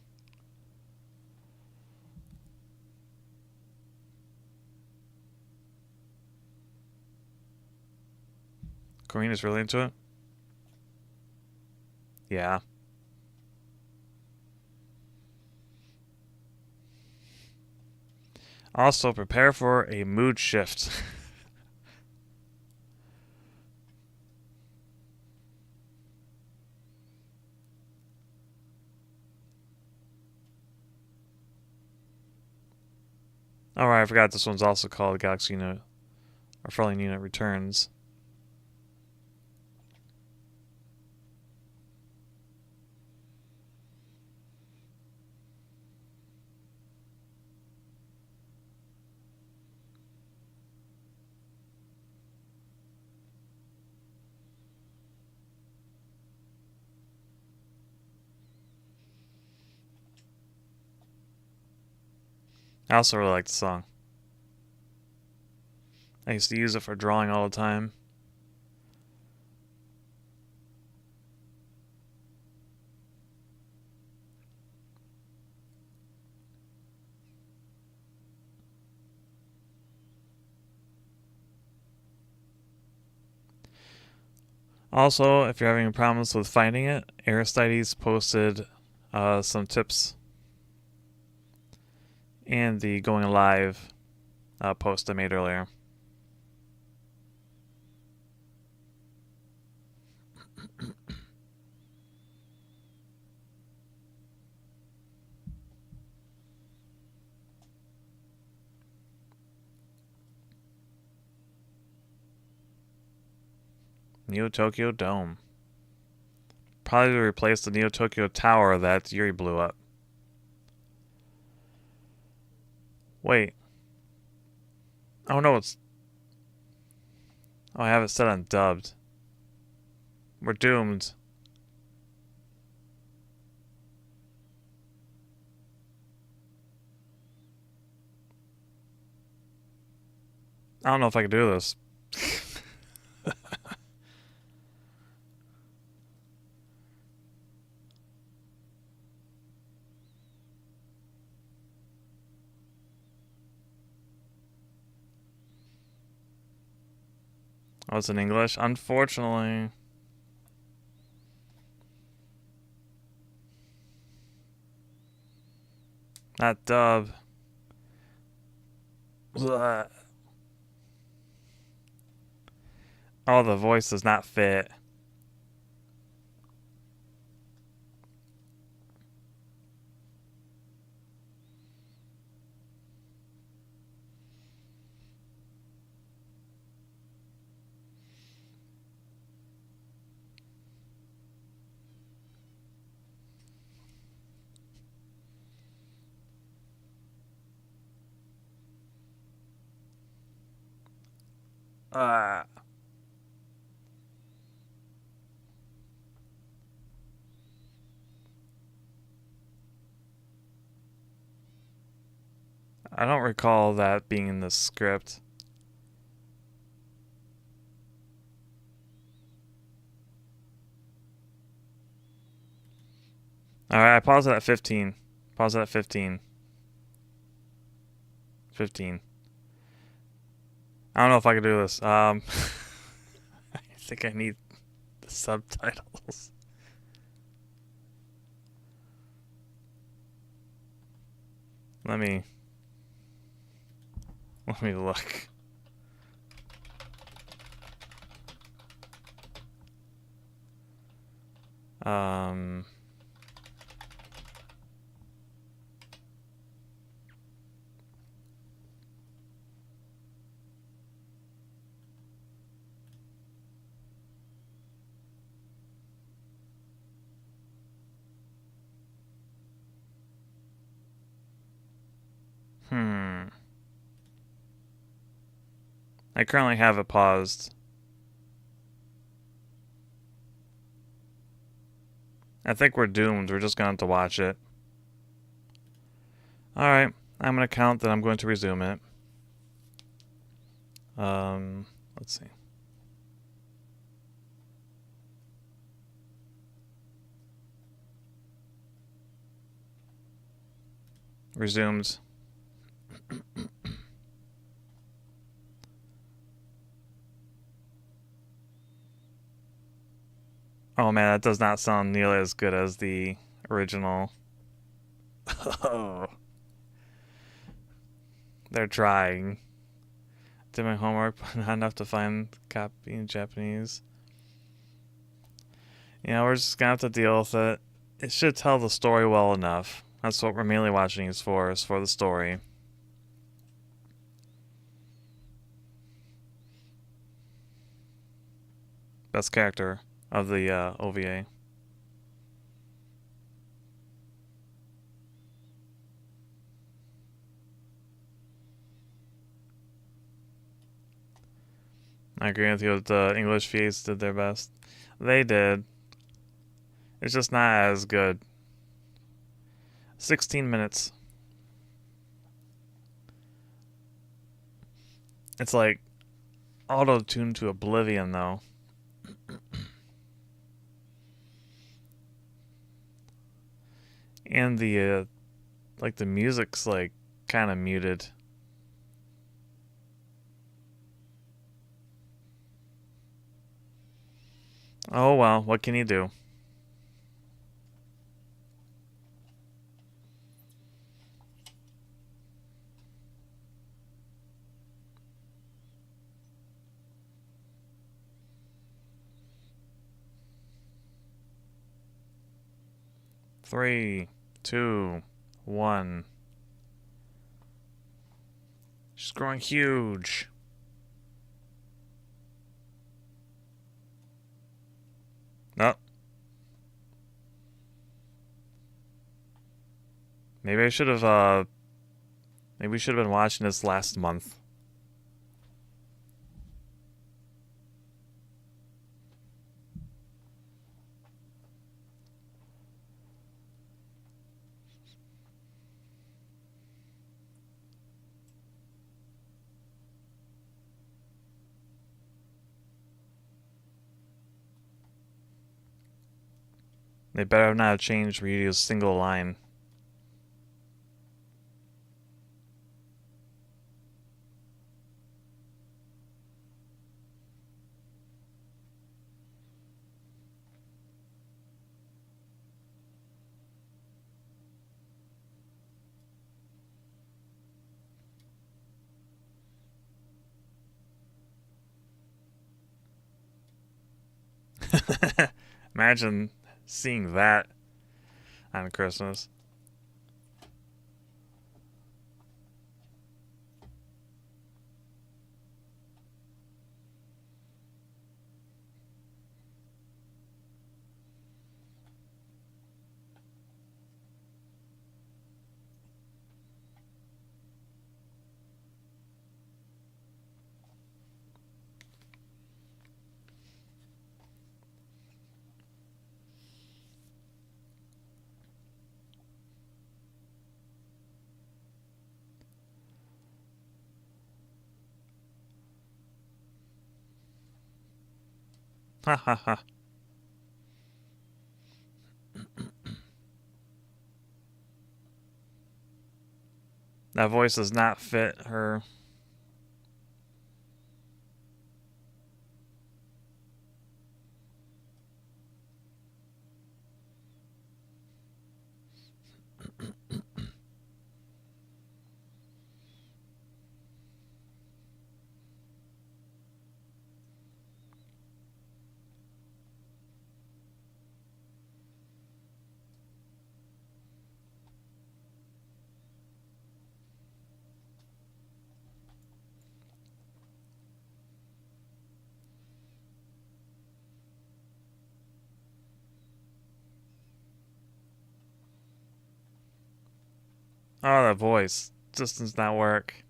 Karina's really into it? Yeah. Also, prepare for a mood shift. Alright, I forgot this one's also called Galaxy Unit, or Fraulein Unit Returns. I also really like the song. I used to use it for drawing all the time. Also, if you're having problems with finding it, Aristides posted some tips in the going live post I made earlier. Neo Tokyo Dome. Probably to replace the Neo Tokyo Tower that Yuri blew up. Wait. Oh no, it's... Oh, I have it set on dubbed. We're doomed. I don't know if I can do this. Oh, it's in English? Unfortunately. Not dub. Blah. Oh, the voice does not fit. I don't recall that being in the script. Alright, I paused it at 15. Pause it at 15. 15. I don't know if I can do this. I think I need the subtitles. Let me look. Um I currently have it paused. I think we're doomed. We're just gonna have to watch it. Alright, I'm gonna count that I'm going to resume it. Let's see. Resumed. Oh man, that does not sound nearly as good as the original. Oh. They're trying. Did my homework, but not enough to find copy in Japanese. Yeah, we're just gonna have to deal with it. It should tell the story well enough. That's what we're mainly watching is for the story. Best character of the OVA. I agree with you. The English VAs did their best. They did. It's just not as good. 16 minutes. It's like auto-tuned to oblivion, though. And the like the music's like kind of muted. Oh well, what can you do? Three, two, one. She's growing huge. No. Maybe I should have maybe we should have been watching this last month. They better not have changed where you use a single line. Imagine seeing that on Christmas. Ha ha ha. That voice does not fit her. Oh, that voice just does not work.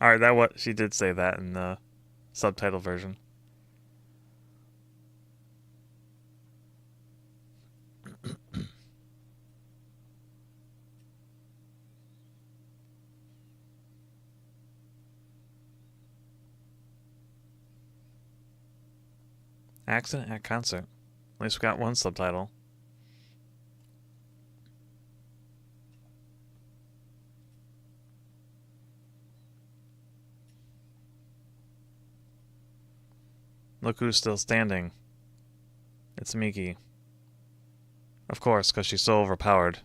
Alright, that what she did say that in the subtitle version. Accident at concert. At least we got one subtitle. Look who's still standing. It's Miki. Of course, because she's so overpowered.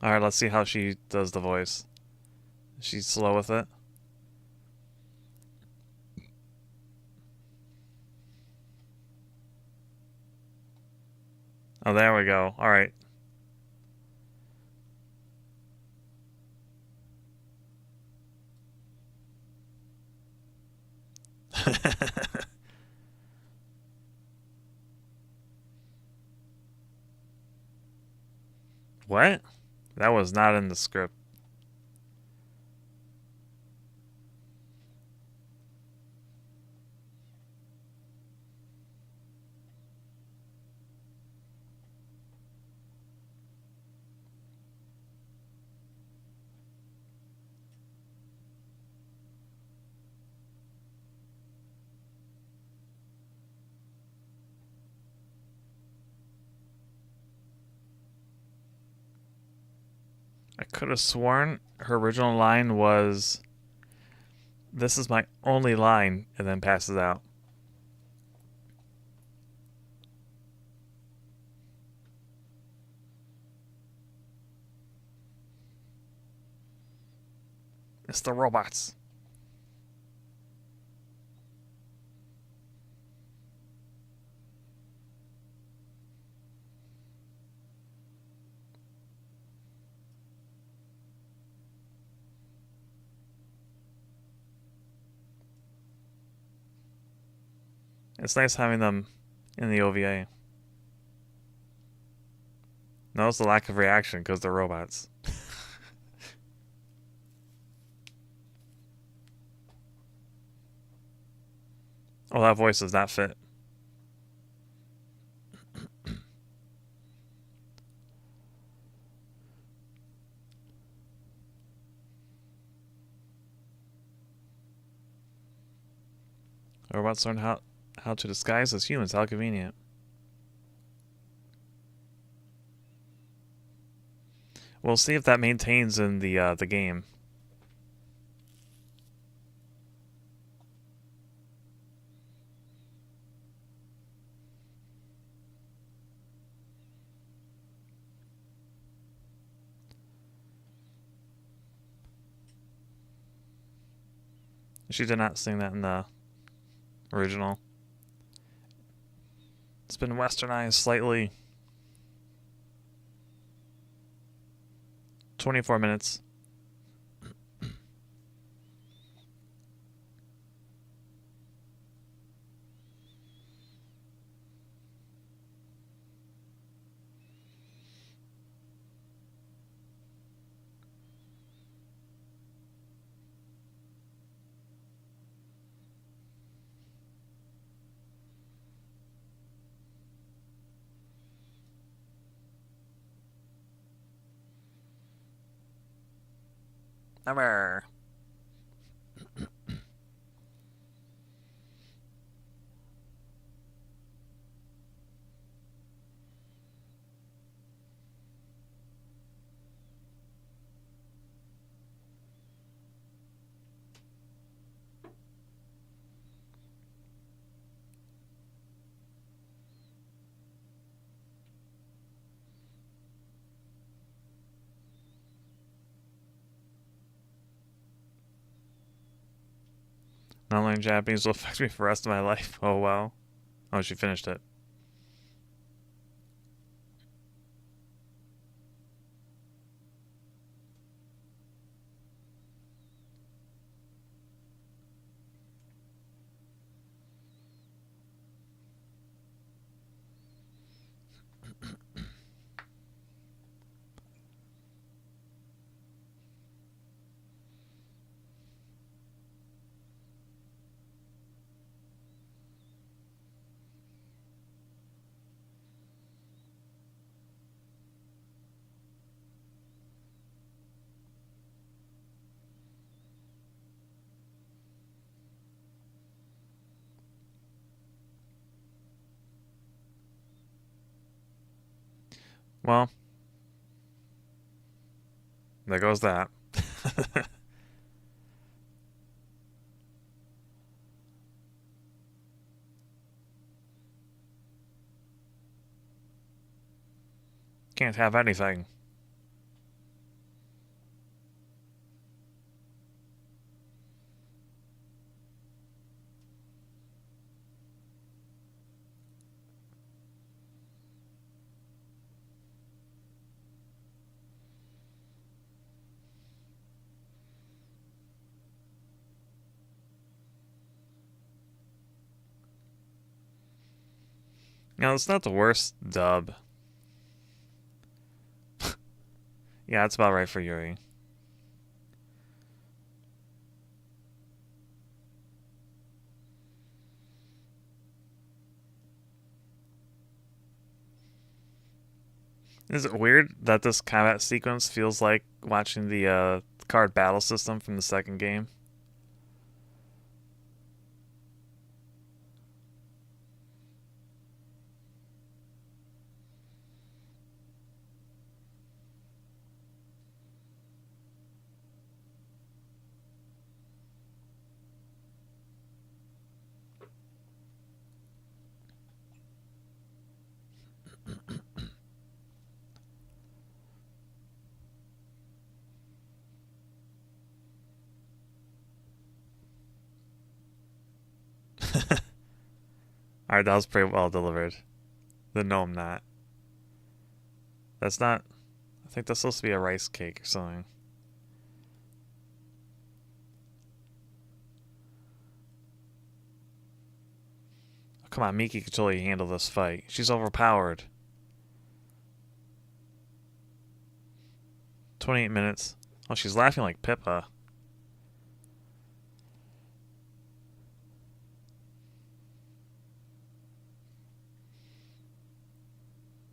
Alright, let's see how she does the voice. She's slow with it. Oh, there we go. Alright. What? That was not in the script. I could have sworn her original line was, "This is my only line," and then passes out. It's the robots. It's nice having them in the OVA. Notice the lack of reaction because they're robots. Oh, that voice does not fit. Robots learn how to disguise as humans. How convenient. We'll see if that maintains in the game. She did not sing that in the original. It's been westernized slightly. 24 minutes. Number. Not learning Japanese will affect me for the rest of my life. Oh, wow. Oh, she finished it. Well, there goes that. Can't have anything. No, it's not the worst dub. Yeah, it's about right for Yuri. Is it weird that this combat sequence feels like watching the card battle system from the second game? Alright, that was pretty well delivered. The gnome not. That's not... I think that's supposed to be a rice cake or something. Oh, come on, Miki can totally handle this fight. She's overpowered. 28 minutes. Oh, she's laughing like Pippa.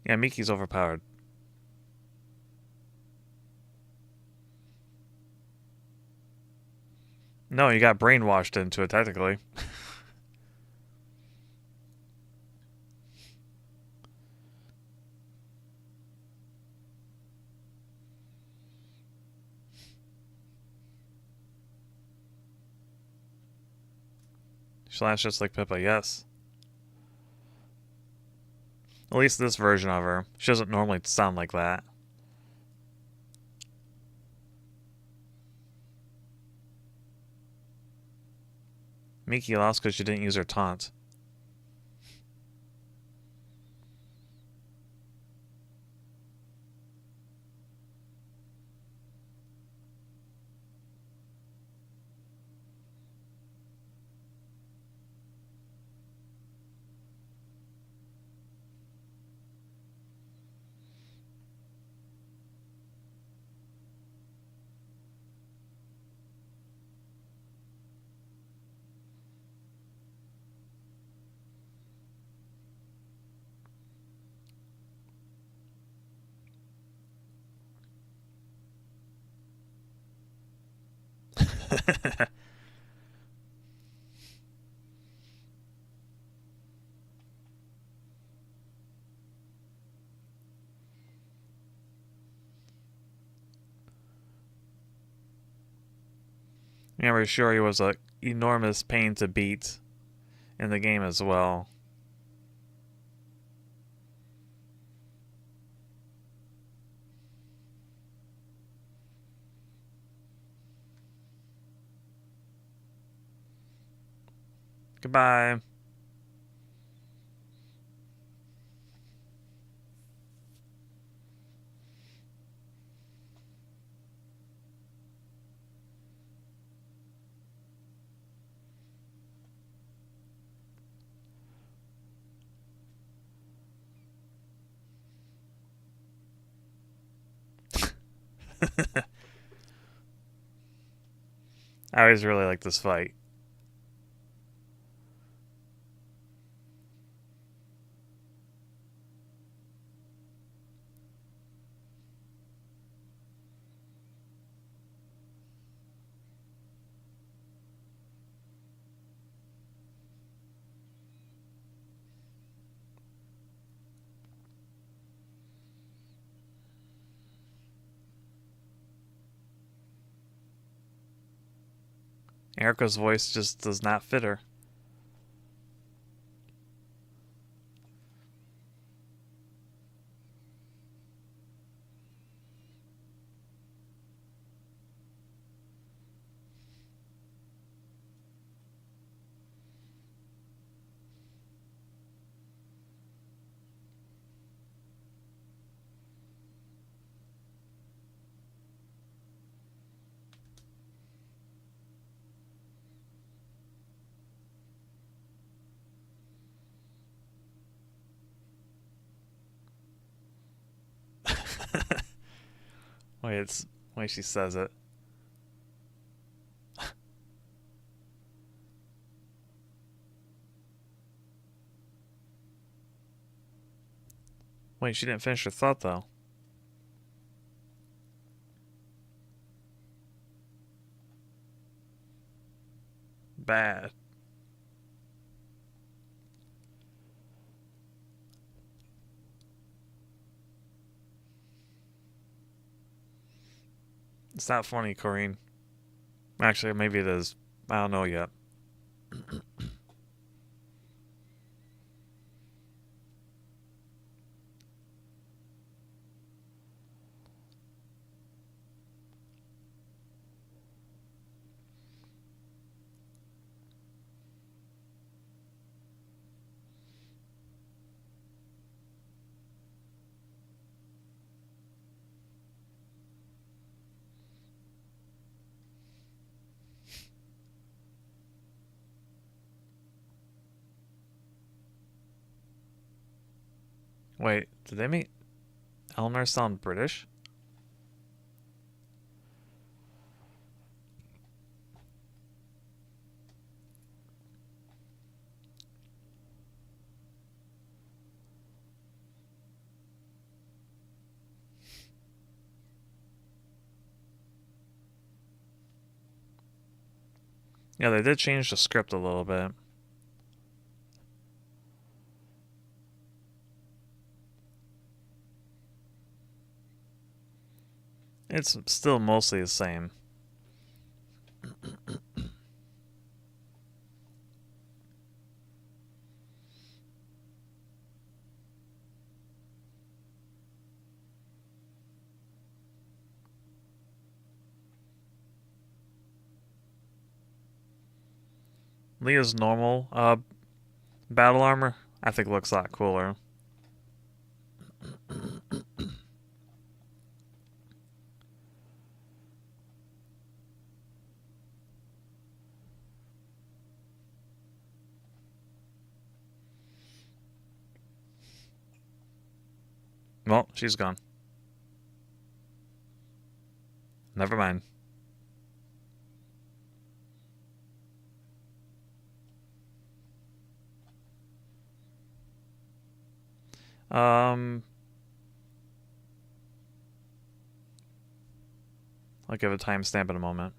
Yeah, Miki's overpowered. No, you got brainwashed into it, technically. She laughs just like Pippa, yes. At least this version of her. She doesn't normally sound like that. Miki lost because she didn't use her taunt. Remember, Shuri was an enormous pain to beat in the game as well. Goodbye. I always really like this fight. Erica's voice just does not fit her. Wait, it's the way she says it. Wait, she didn't finish her thought though. Bad. It's not funny, Corrine. Actually, maybe it is. I don't know yet. Wait, did they make Eleanor sound British? Yeah, they did change the script a little bit. It's still mostly the same. Leah's normal battle armor, I think, looks a lot cooler. Well, she's gone. Never mind. I'll give a timestamp in a moment.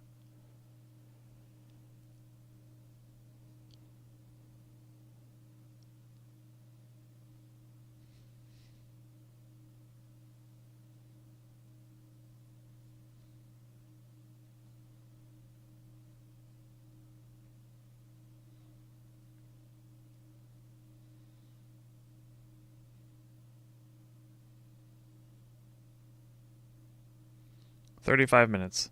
$35 minutes.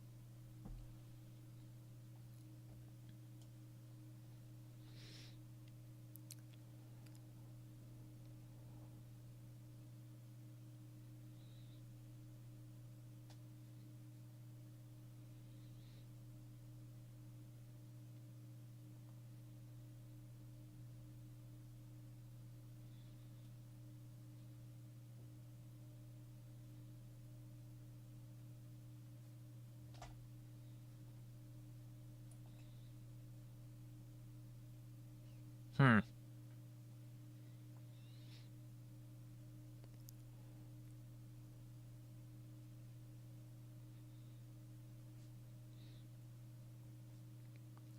Hmm.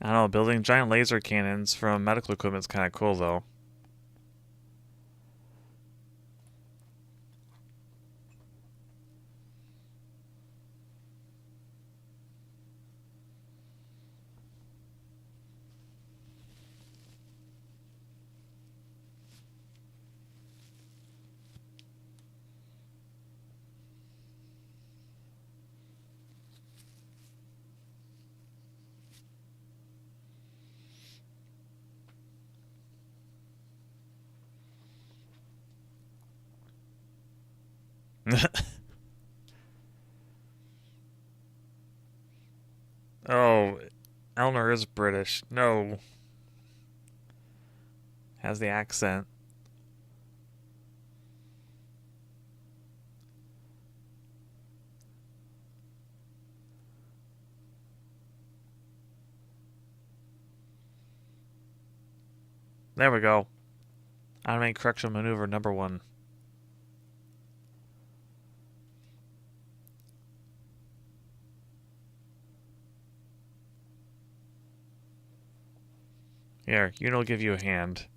I don't know, building giant laser cannons from medical equipment is kind of cool, though. Oh, Eleanor is British. No. Has the accent. There we go. Automate correction maneuver number 1. Here, Yuna will give you a hand.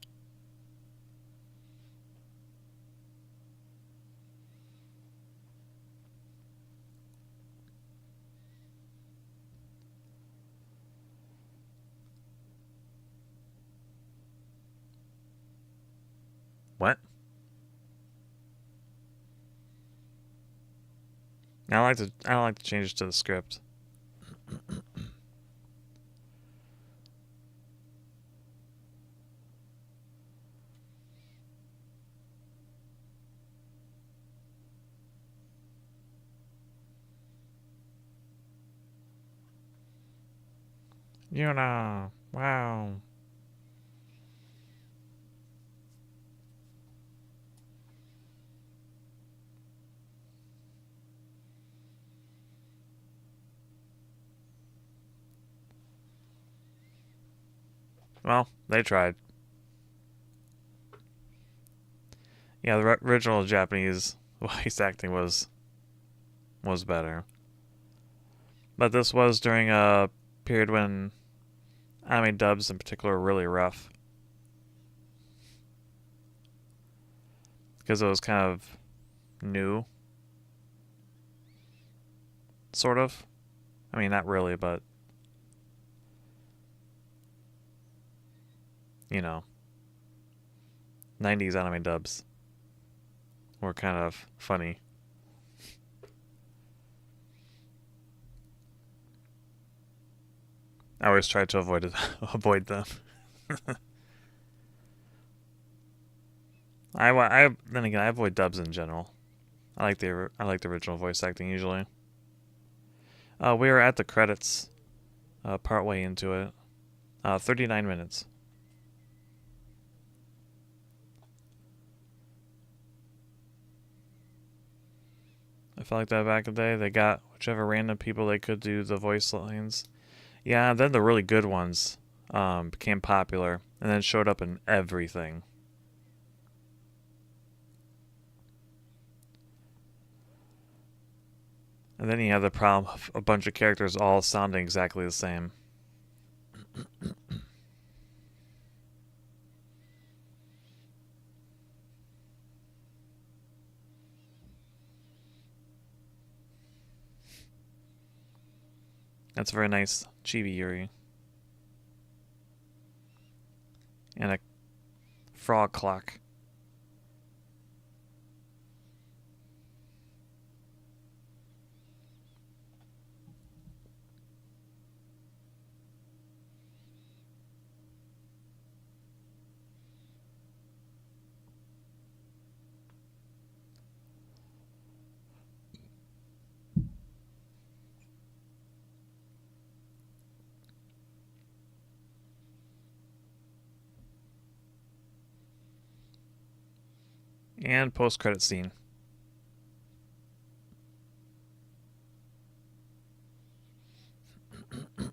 What? I don't like to change it to the script. Yuna. Wow. Well, they tried. Yeah, the original Japanese voice acting was better. But this was during a period when anime dubs in particular were really rough. Because it was kind of new. Sort of. I mean, not really, but you know, 90s anime dubs were kind of funny. I always tried to avoid them. Then again, I avoid dubs in general. I like the original voice acting usually. We were at the credits, part way into it. 39 minutes. I felt like that back in the day. They got whichever random people they could do the voice lines. Yeah, then the really good ones became popular and then showed up in everything. And then you have the problem of a bunch of characters all sounding exactly the same. That's a very nice chibi Yuri. And a frog clock. And post-credit scene. I'm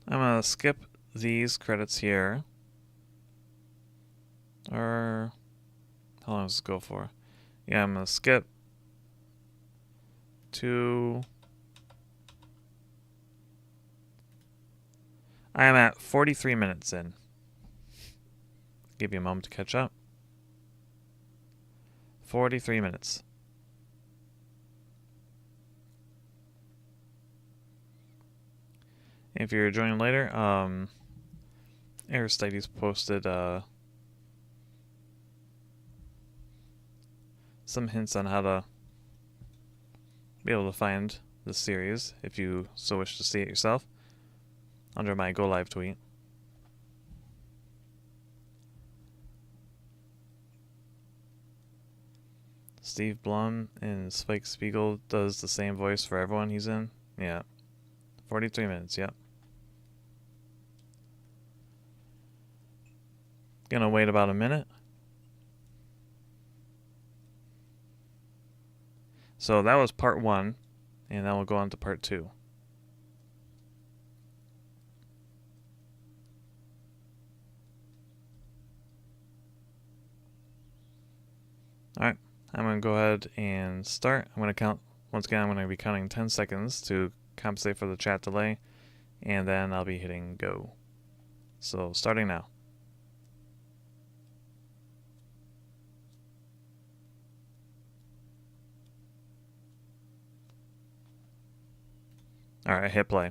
gonna skip these credits here. Or how long does this go for? Yeah, I'm gonna skip to. I am at 43 minutes in. Give you a moment to catch up. 43 minutes. If you're joining later, Aristides posted some hints on how to be able to find the series if you so wish to see it yourself under my Go Live tweet. Steve Blum in Spike Spiegel does the same voice for everyone he's in. Yeah. 43 minutes, yep. Gonna wait about a minute. So that was part 1, and then we'll go on to part 2. Alright, I'm going to go ahead and start. I'm going to count, once again, I'm going to be counting 10 seconds to compensate for the chat delay, and then I'll be hitting go. So, starting now. Alright, hit play.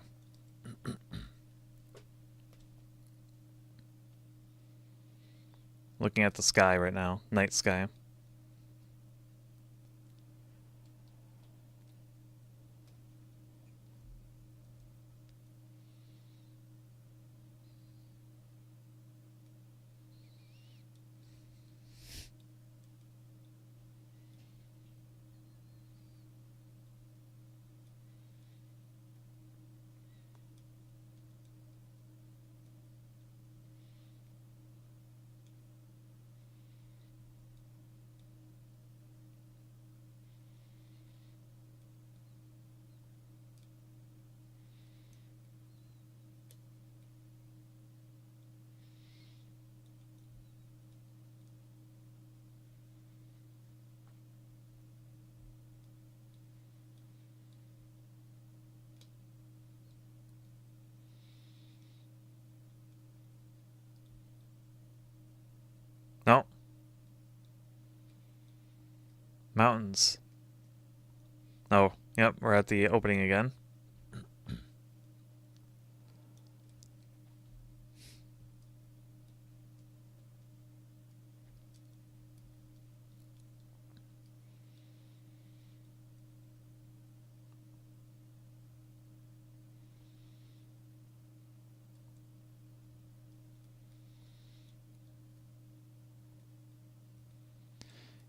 Looking at the sky right now, night sky. Mountains. Oh, yep, we're at the opening again.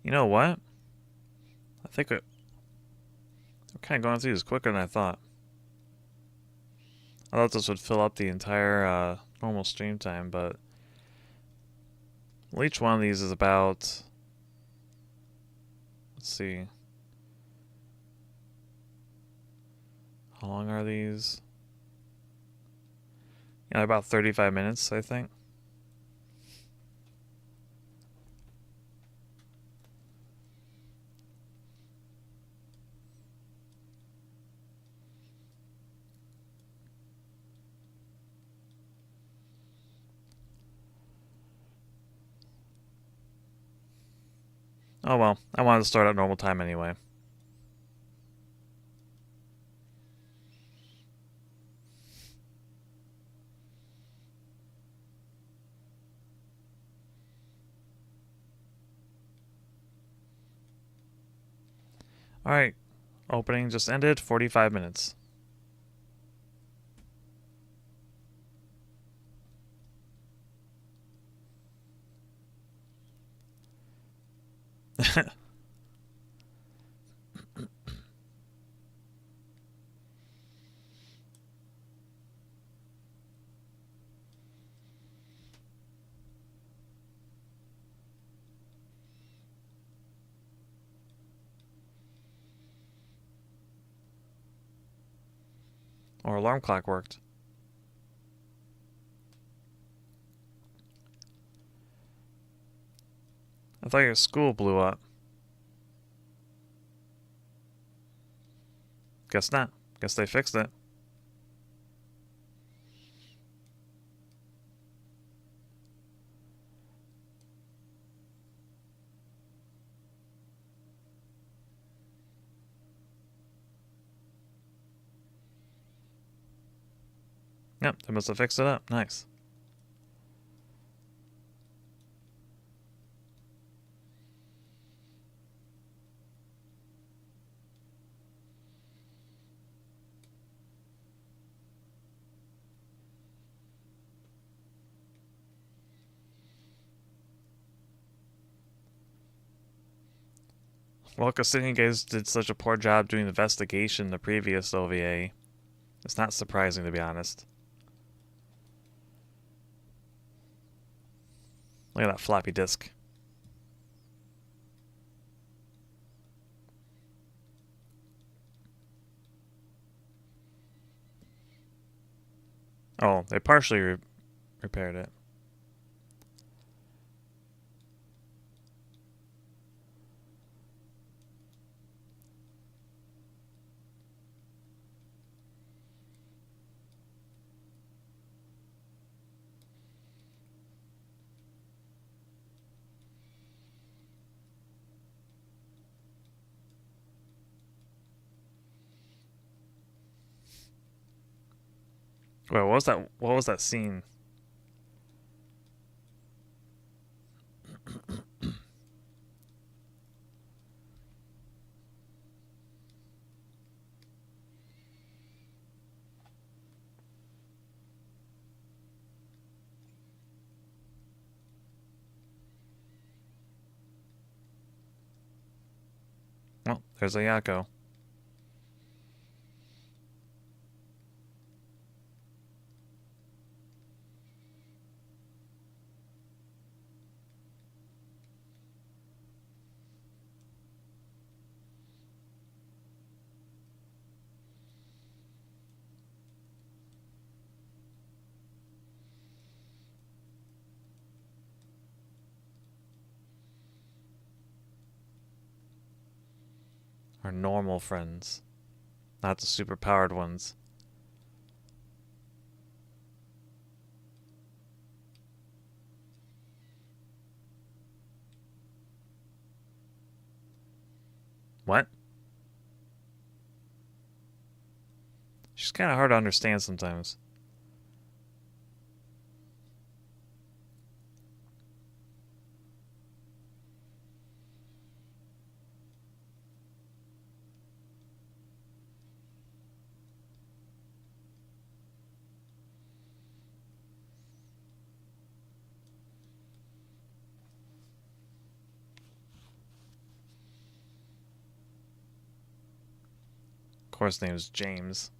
You know what? I think we're kind of going through this quicker than I thought. I thought this would fill up the entire normal stream time, but well, each one of these is about, let's see, how long are these? Yeah, about 35 minutes, I think. Oh well, I wanted to start at normal time anyway. Alright, opening just ended, 45 minutes. Our alarm clock worked. I thought your school blew up. Guess not. Guess they fixed it. Yep, they must have fixed it up. Nice. Well, considering you guys did such a poor job doing the investigation in the previous OVA, it's not surprising, to be honest. Look at that floppy disk. Oh, they partially repaired it. Wait, what was that? What was that scene? Oh, there's Ayako. Our normal friends, not the super powered ones. What? She's kind of hard to understand sometimes. Of course, name is James.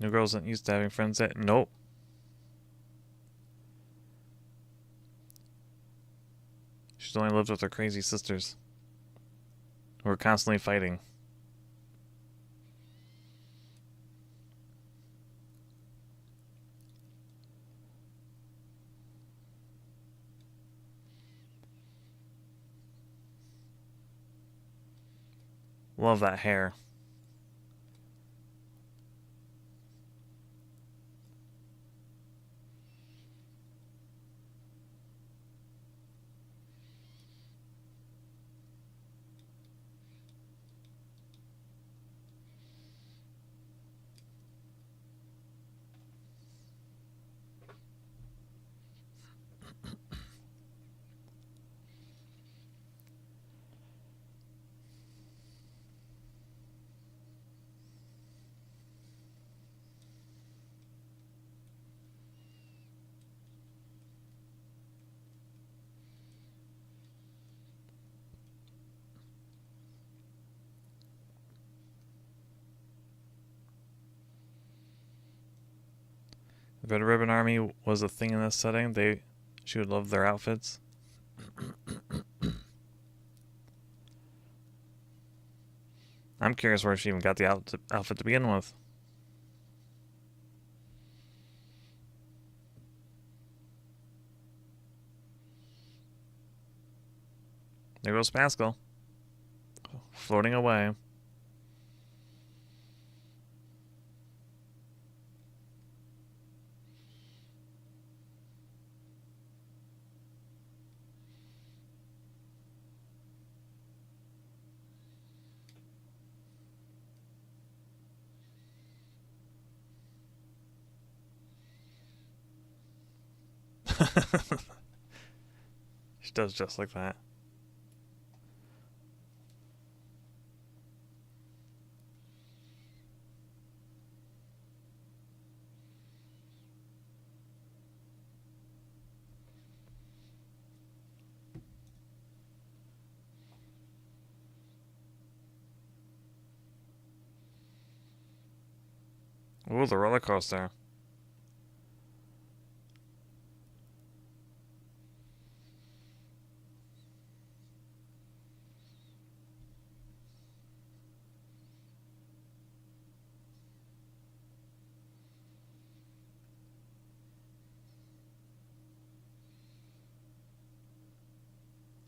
New girl isn't used to having friends yet. Nope. She's only lived with her crazy sisters, who are constantly fighting. Love that hair. If Red Ribbon Army was a thing in this setting, she would love their outfits. I'm curious where she even got the outfit to begin with. There goes Pascal, floating away. She does just like that. Ooh, the roller coaster.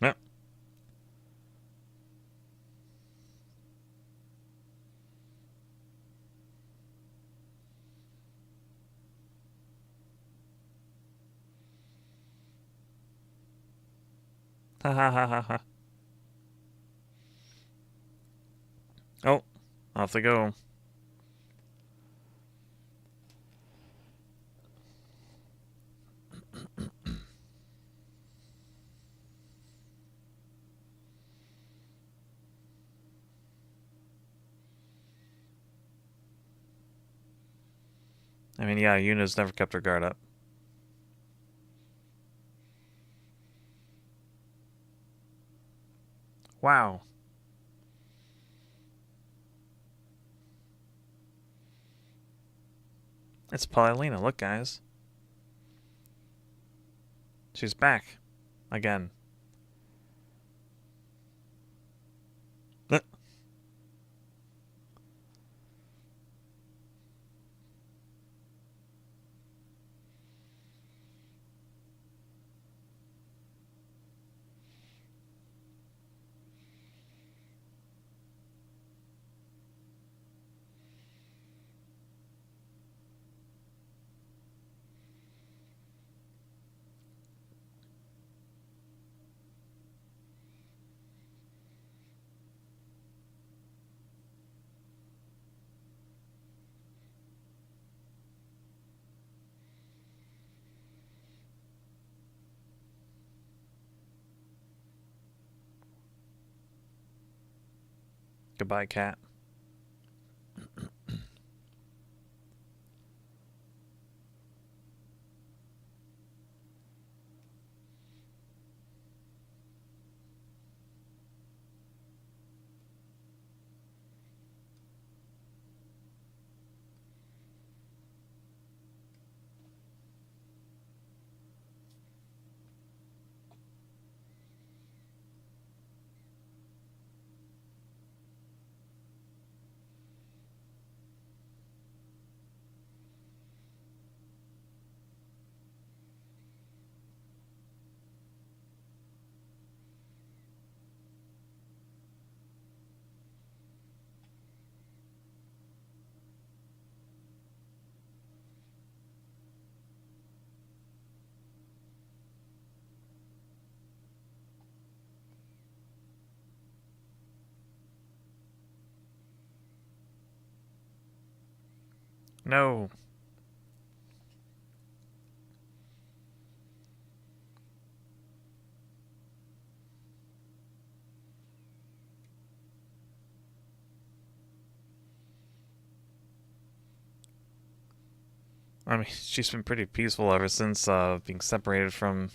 Yep. Ha ha ha ha ha. Oh, off they go. I mean, yeah, Yuna's never kept her guard up. Wow. It's Paulina. Look, guys. She's back. Again. Goodbye, cat. No. I mean, she's been pretty peaceful ever since being separated from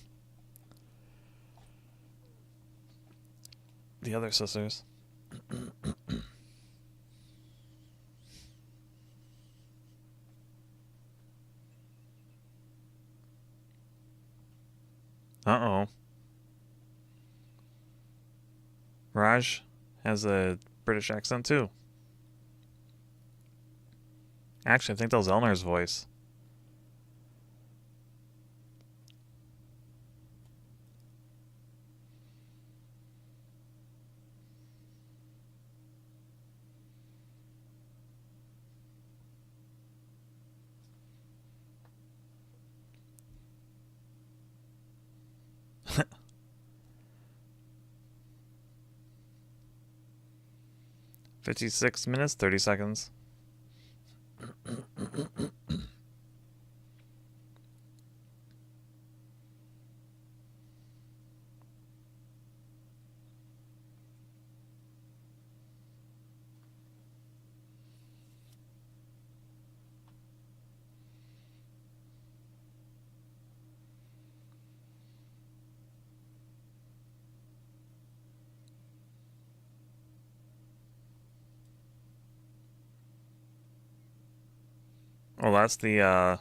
the other sisters. Uh-oh. Raj has a British accent too. Actually, I think that was Elnor's voice. $56 minutes, 30 seconds. Well, that's the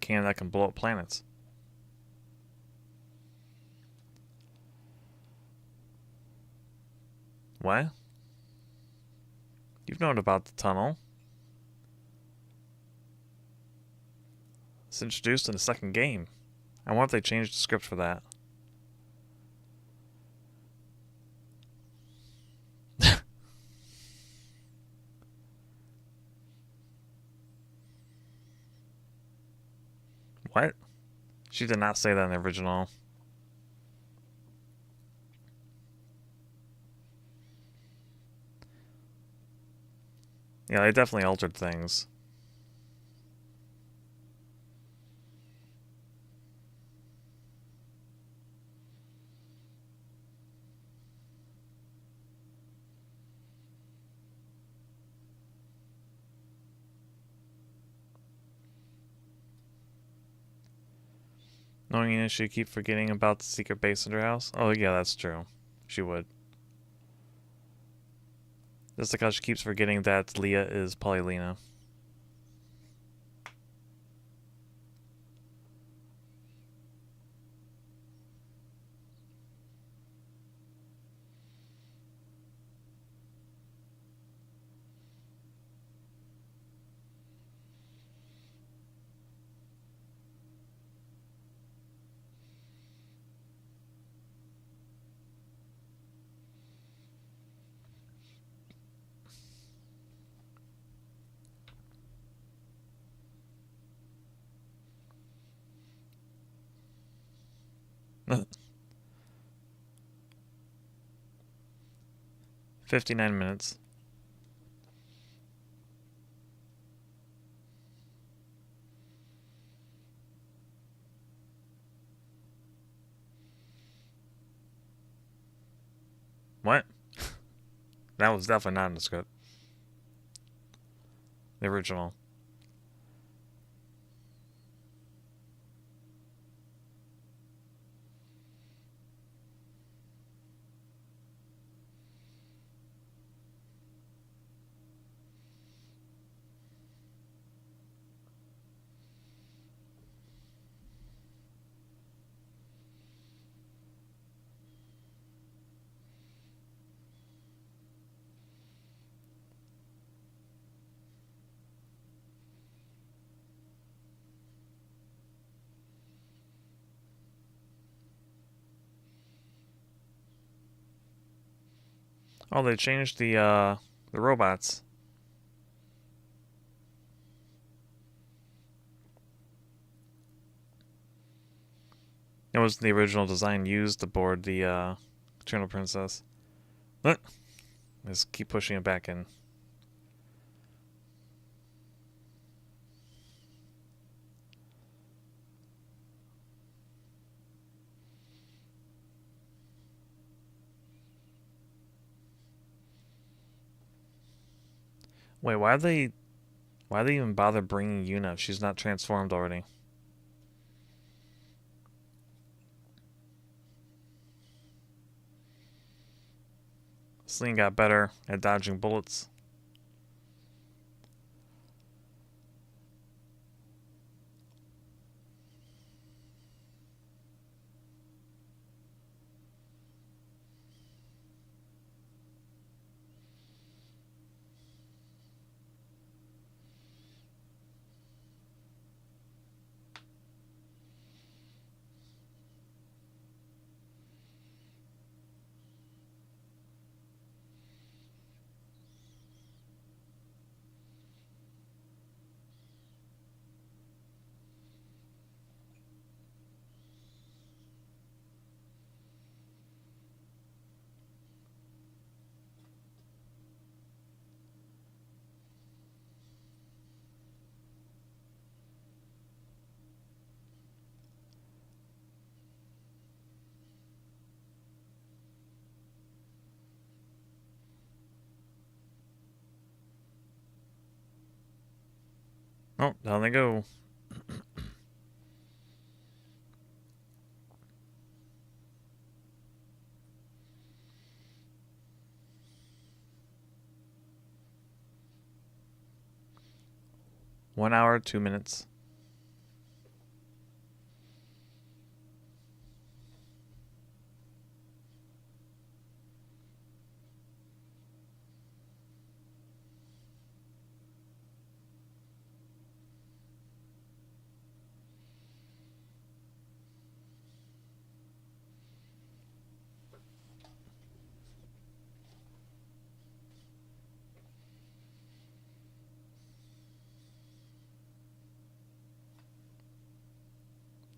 cannon that can blow up planets. What? You've known about the tunnel. It's introduced in the second game. I wonder if they changed the script for that. What? She did not say that in the original. Yeah, they definitely altered things. Knowing you, she'd keep forgetting about the secret base in her house? Oh, yeah, that's true. She would. Just because she keeps forgetting that Leah is Polylena. $59 minutes. What? That was definitely not in the script. The original. Oh, they changed the robots. It was the original design used to board the Eternal Princess. Look, just keep pushing it back in. Wait, why they even bother bringing Yuna if she's not transformed already? Celine got better at dodging bullets. Oh, down they go. One hour, 2 minutes.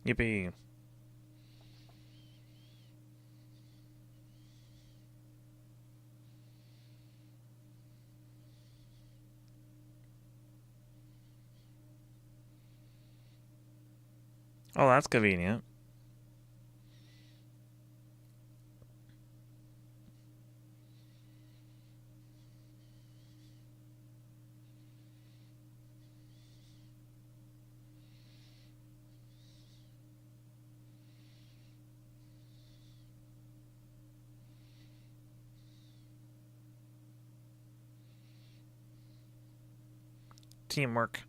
Yippee. Oh, that's convenient. Teamwork.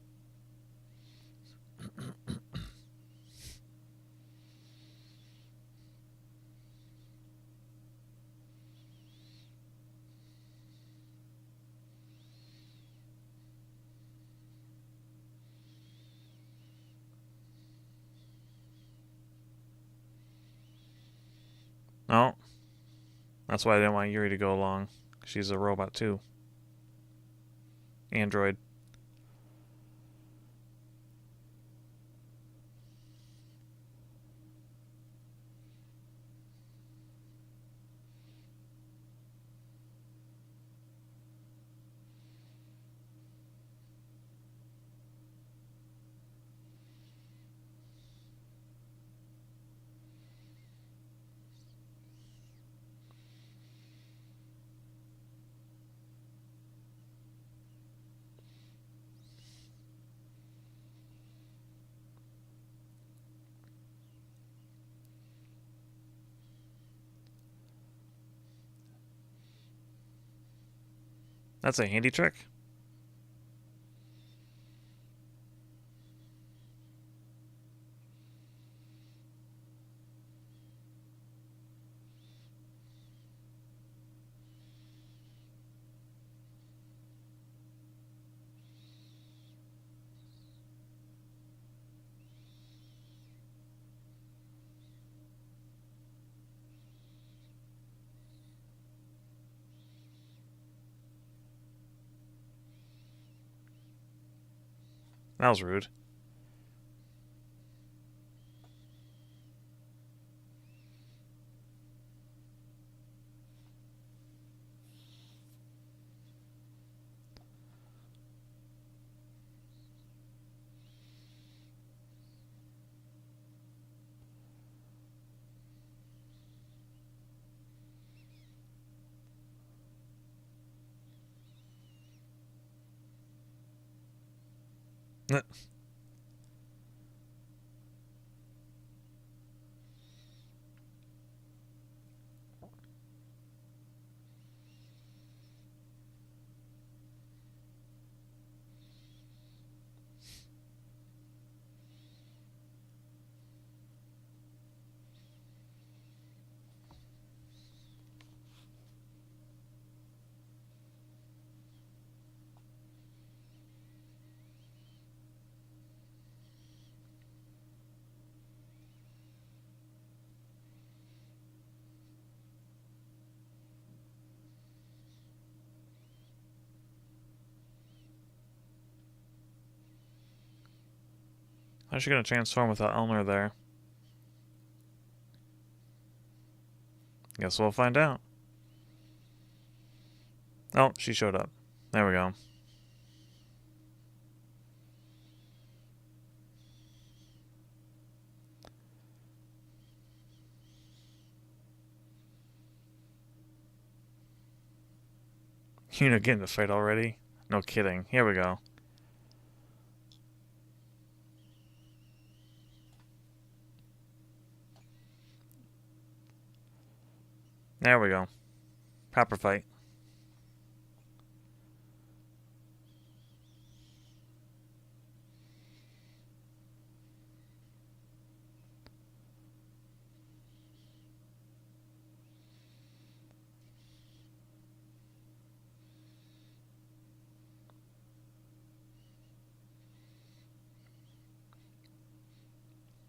No, that's why I didn't want Yuri to go along. She's a robot too. Android. That's a handy trick. That was rude. How's she gonna transform without Elmer there? Guess we'll find out. Oh, she showed up. There we go. Yuna getting the fight already? No kidding. Here we go. There we go. Proper fight.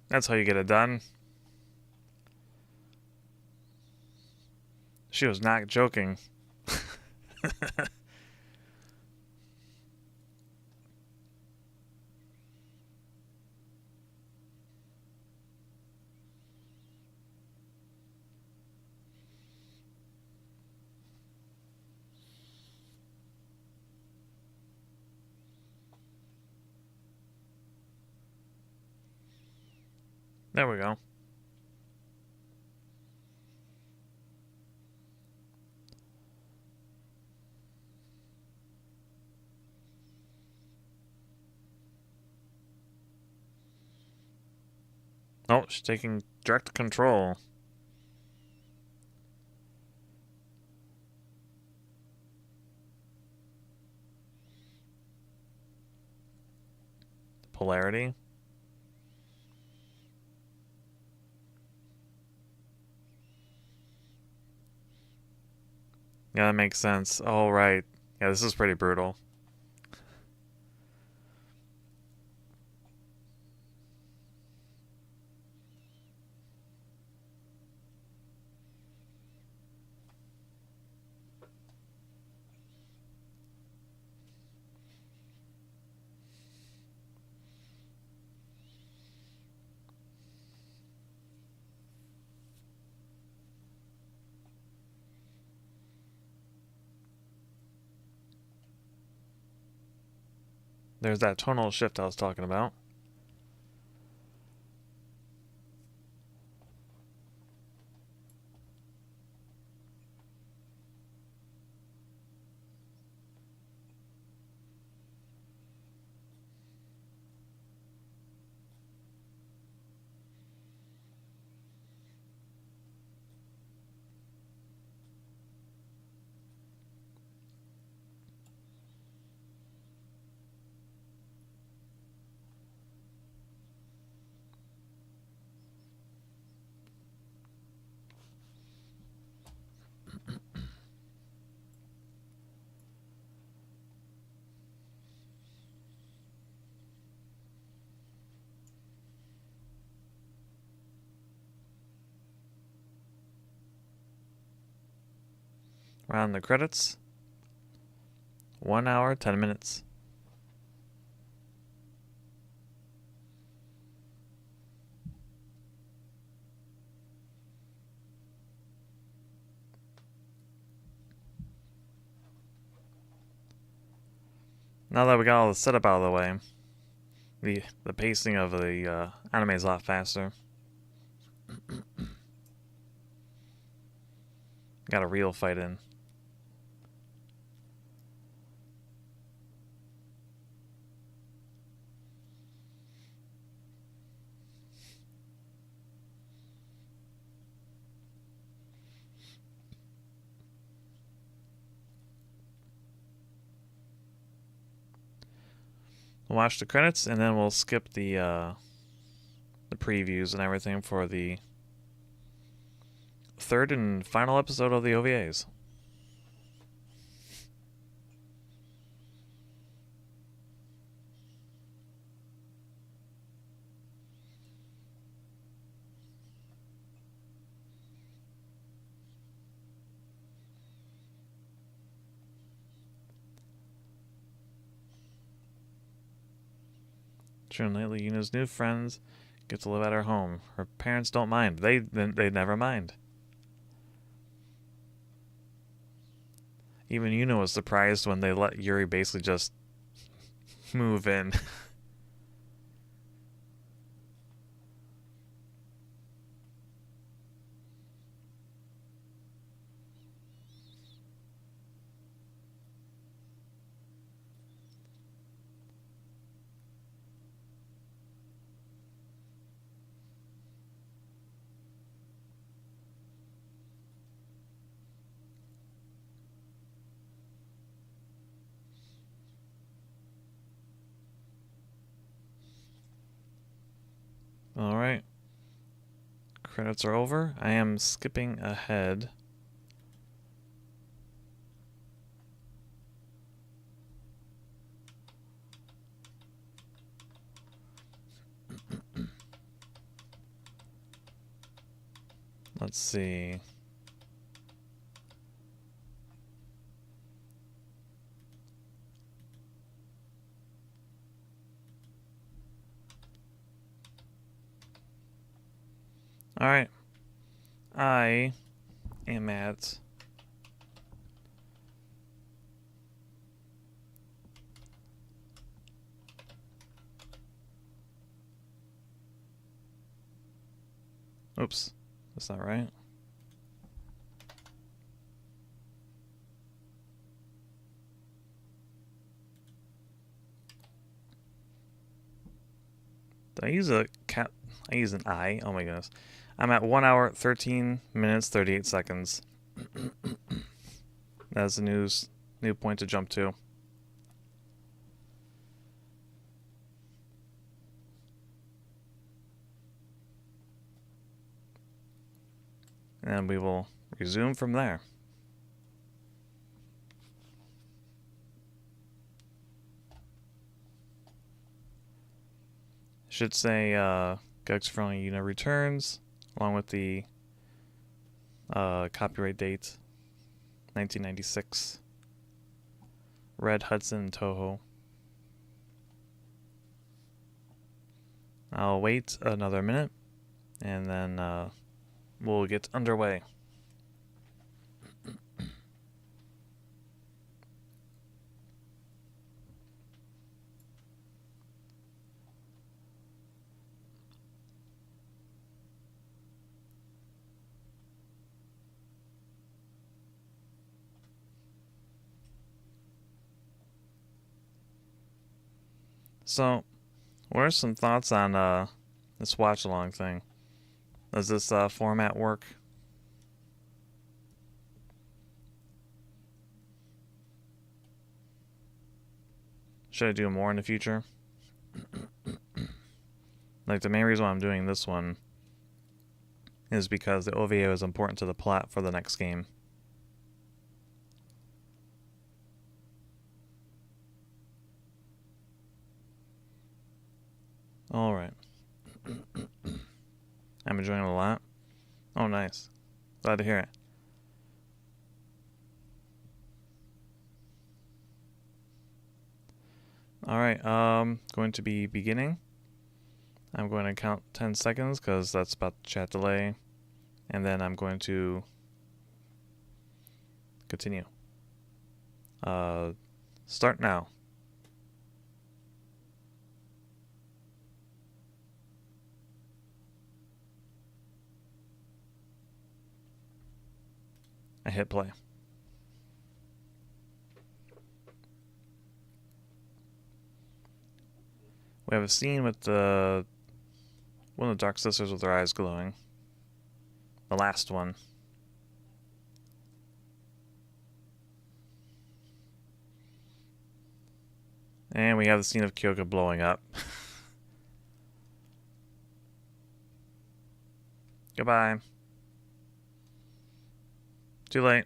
That's how you get it done. She was not joking. There we go. Oh, she's taking direct control. Polarity. Yeah, that makes sense. Oh, right. Yeah, this is pretty brutal. There's that tonal shift I was talking about. We're on the credits. 1 hour, 10 minutes. Now that we got all the setup out of the way, the pacing of the anime is a lot faster. Got a real fight in. We'll watch the credits and then we'll skip the previews and everything for the third and final episode of the OVAs. True, lately Yuna's new friends get to live at her home. Her parents don't mind. They never mind. Even Yuna was surprised when they let Yuri basically just move in. Alright. Credits are over. I am skipping ahead. Let's see. Alright. I am at oops, that's not right. Did I use a cat? I use an I. Oh my goodness. I'm at 1 hour, 13 minutes, 38 seconds. That's a new point to jump to. And we will resume from there. Should say Galaxy Fraulein Yuna returns, along with the copyright date, 1996. Red, Hudson, and Toho. I'll wait another minute, and then we'll get underway. So, what are some thoughts on this watch-along thing? Does this format work? Should I do more in the future? Like, the main reason why I'm doing this one is because the OVA is important to the plot for the next game. Alright. I'm enjoying it a lot. Oh, nice. Glad to hear it. Alright, going to be beginning. I'm going to count 10 seconds because that's about the chat delay. And then I'm going to continue. Start now. I hit play. We have a scene with one of the Dark Sisters with their eyes glowing. The last one. And we have the scene of Kyoka blowing up. Goodbye. Too late.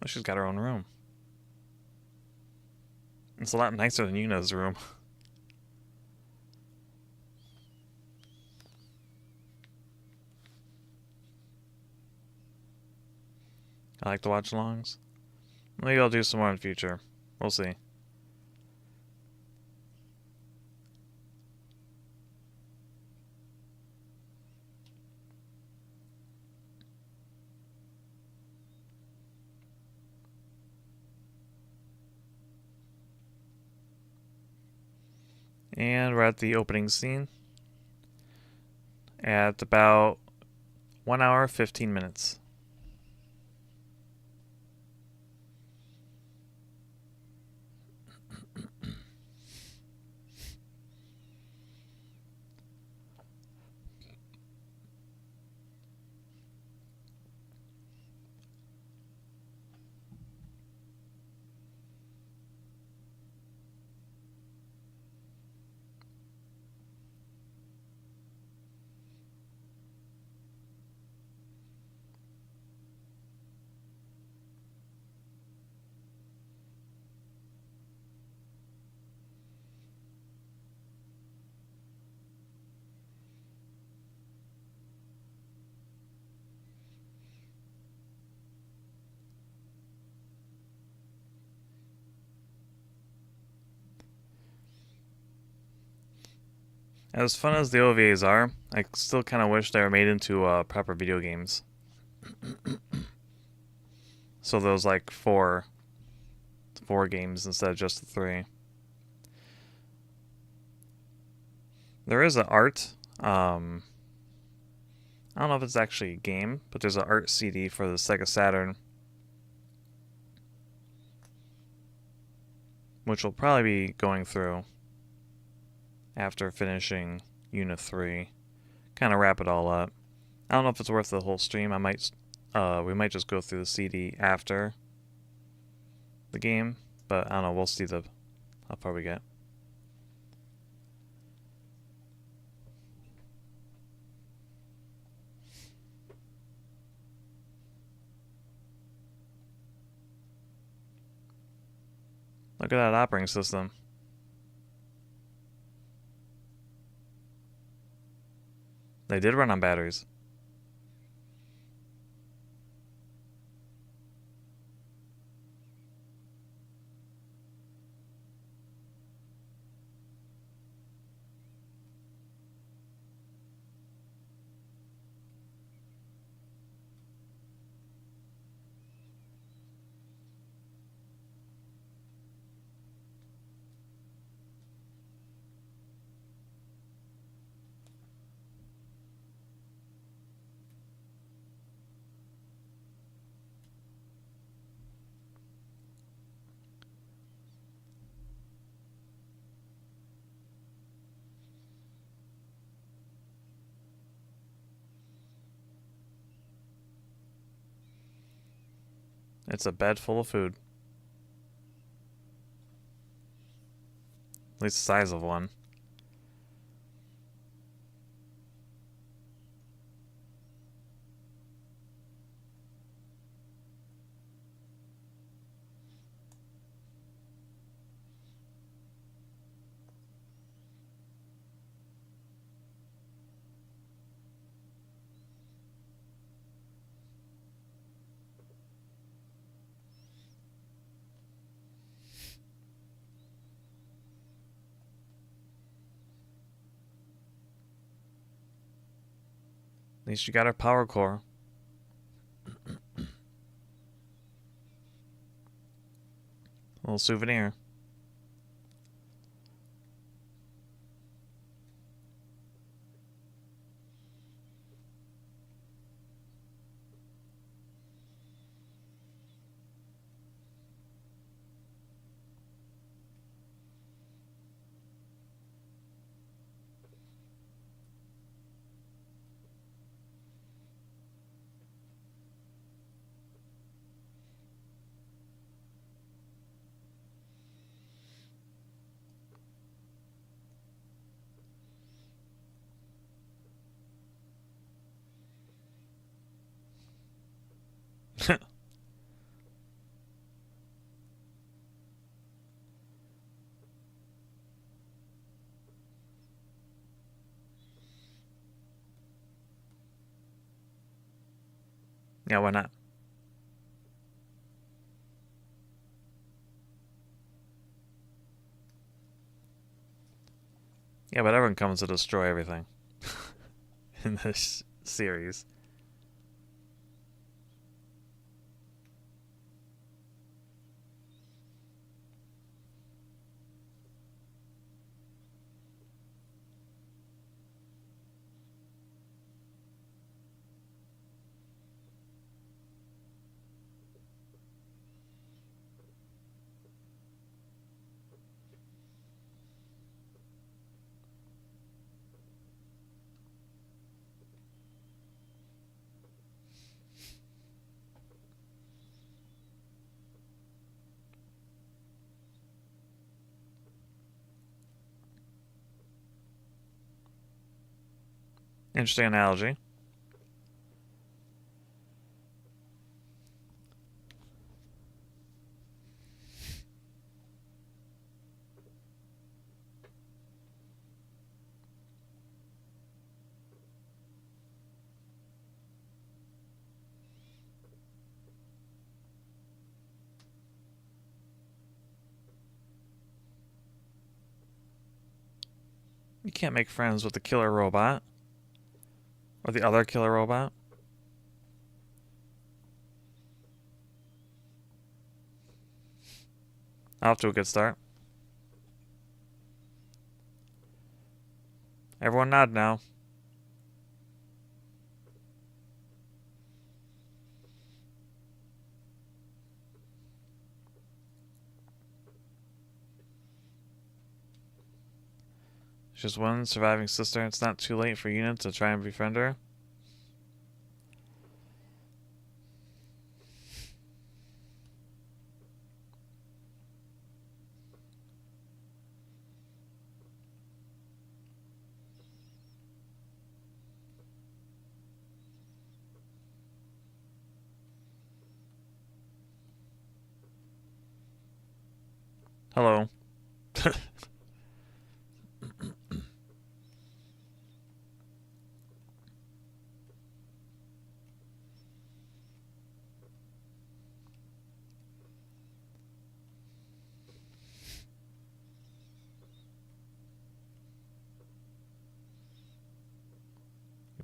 Oh, she's got her own room. It's a lot nicer than Yuna's room. I like to watch longs. Maybe I'll do some more in the future. We'll see. And we're at the opening scene at about 1 hour 15 minutes. As fun as the OVAs are, I still kind of wish they were made into proper video games. So those like four games instead of just the 3. There is an art. I don't know if it's actually a game, but there's an art CD for the Sega Saturn, which we'll probably be going through after finishing Unit 3. Kind of wrap it all up. I don't know if it's worth the whole stream. We might just go through the CD after the game, but I don't know. We'll see how far we get. Look at that operating system. They did run on batteries. It's a bed full of food. At least the size of one. At least you got our power core. Little souvenir. Yeah, why not? Yeah, but everyone comes to destroy everything in this series. Interesting analogy. You can't make friends with the killer robot. Or the other killer robot. Off to a good start. Everyone nod now. She's just one surviving sister. It's not too late for Yuna to try and befriend her. Hello. You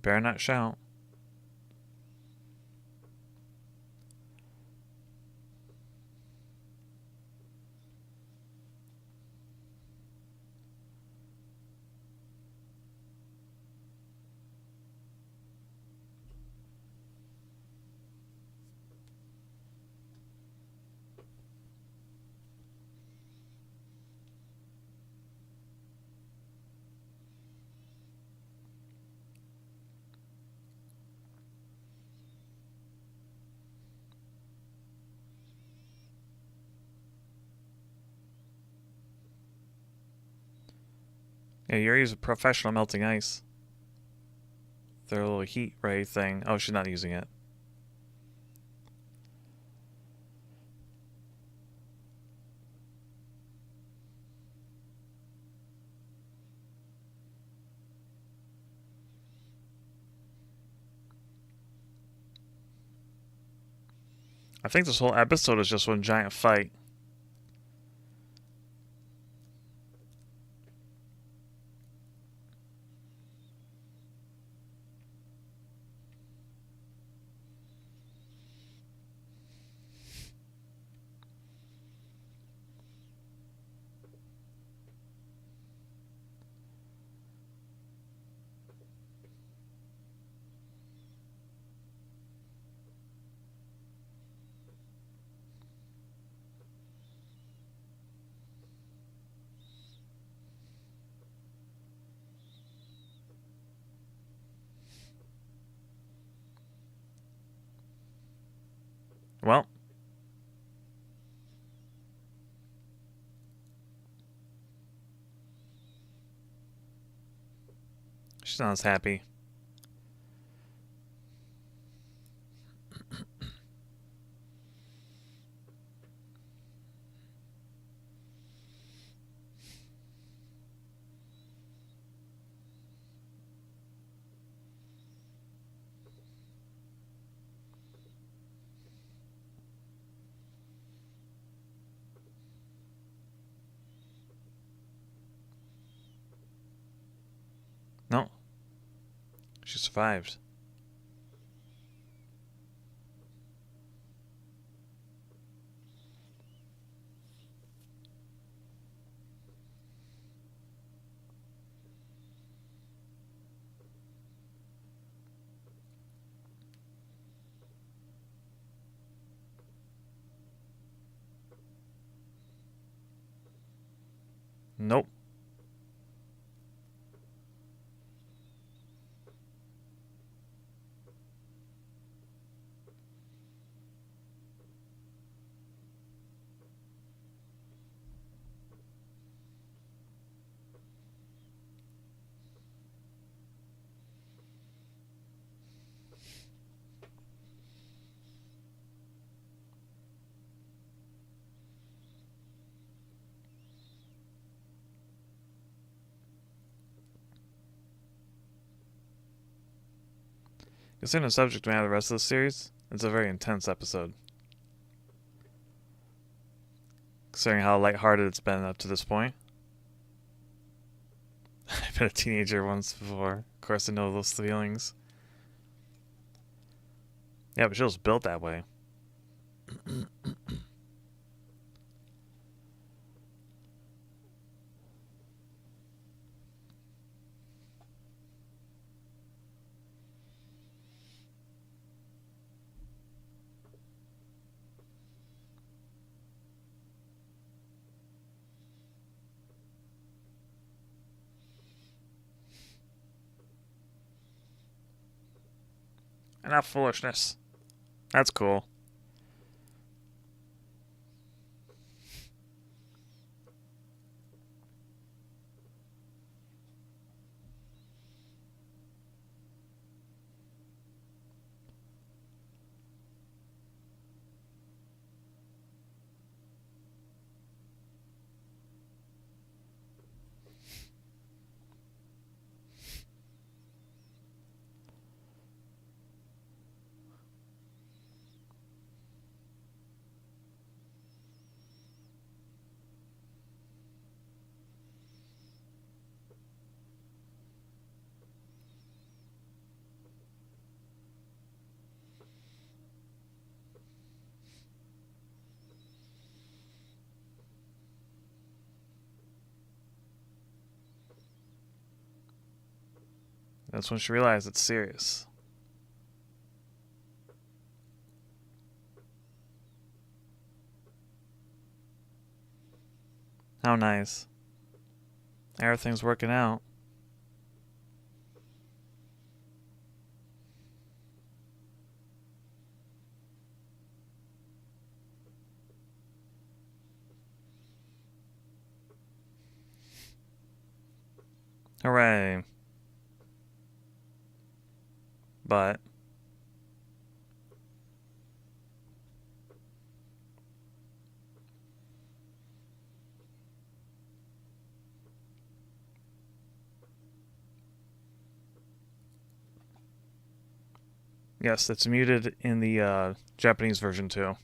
better not shout. Yeah, Yuri's a professional melting ice. Their little heat ray thing. Oh, she's not using it. I think this whole episode is just one giant fight. Well, she sounds happy. No, she survived. Nope. Considering the subject matter of the rest of the series, it's a very intense episode. Considering how lighthearted it's been up to this point. I've been a teenager once before. Of course, I know those feelings. Yeah, but she was built that way. Enough foolishness. That's cool. That's when she realized it's serious. How nice. Everything's working out. Hooray. But yes, it's muted in the Japanese version too.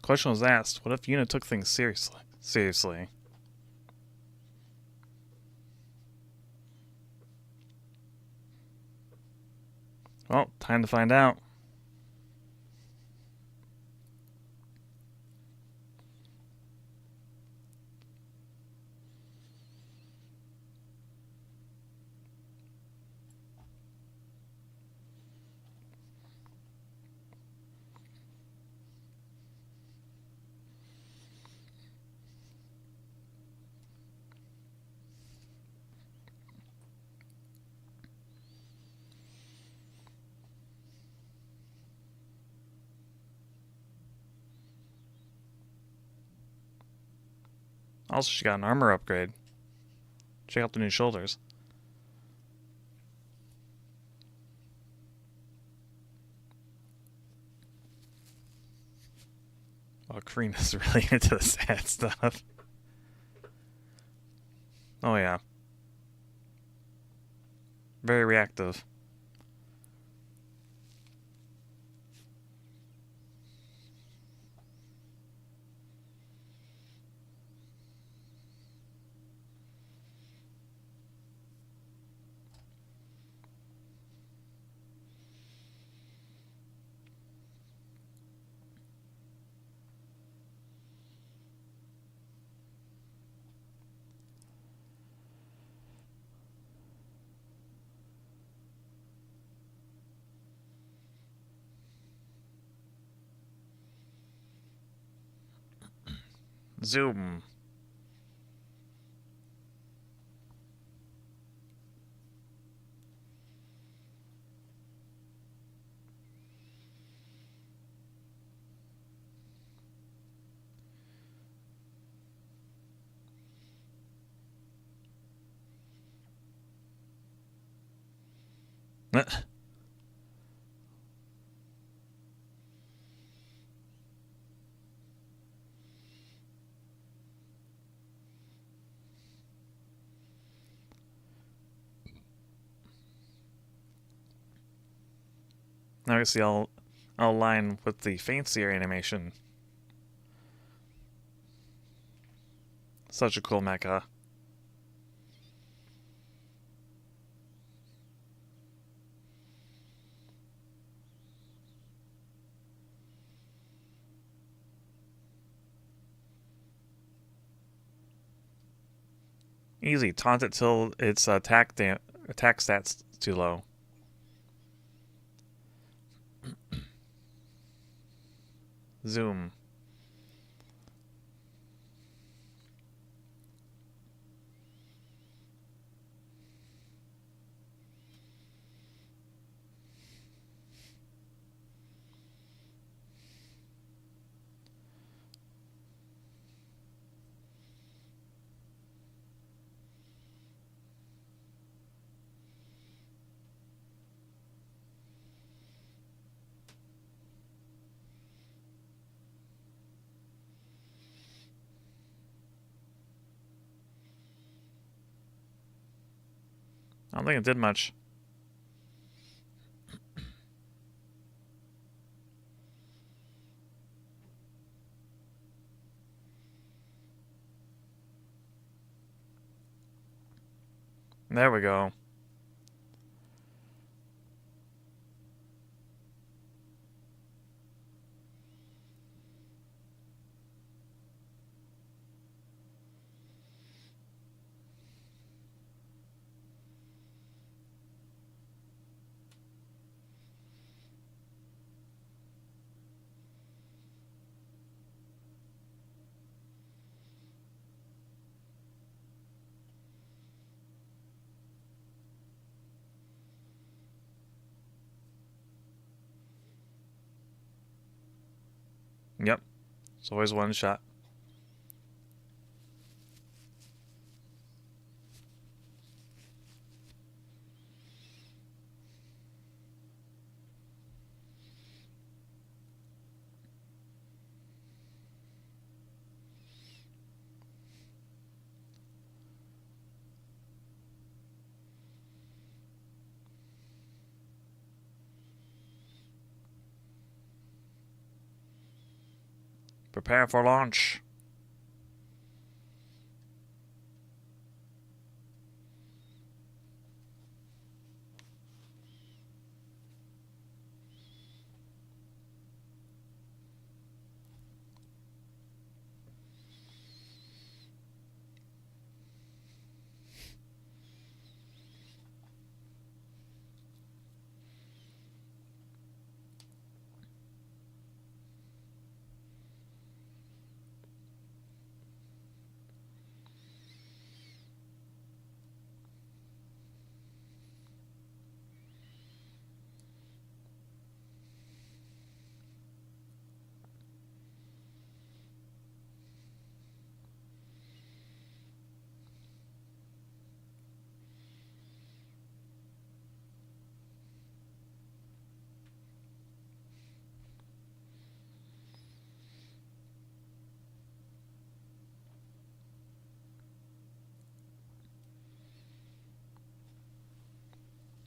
Question was asked, what if Yuna took things seriously? Well, time to find out. Also, she got an armor upgrade. Check out the new shoulders. Oh, Karina's really into the sad stuff. Oh yeah. Very reactive. Zoom. Now I see I'll align with the fancier animation. Such a cool mecha. Easy. Taunt it till its attack stats too low. Zoom. I don't think it did much. There we go. Yep. It's always one shot. Prepare for launch.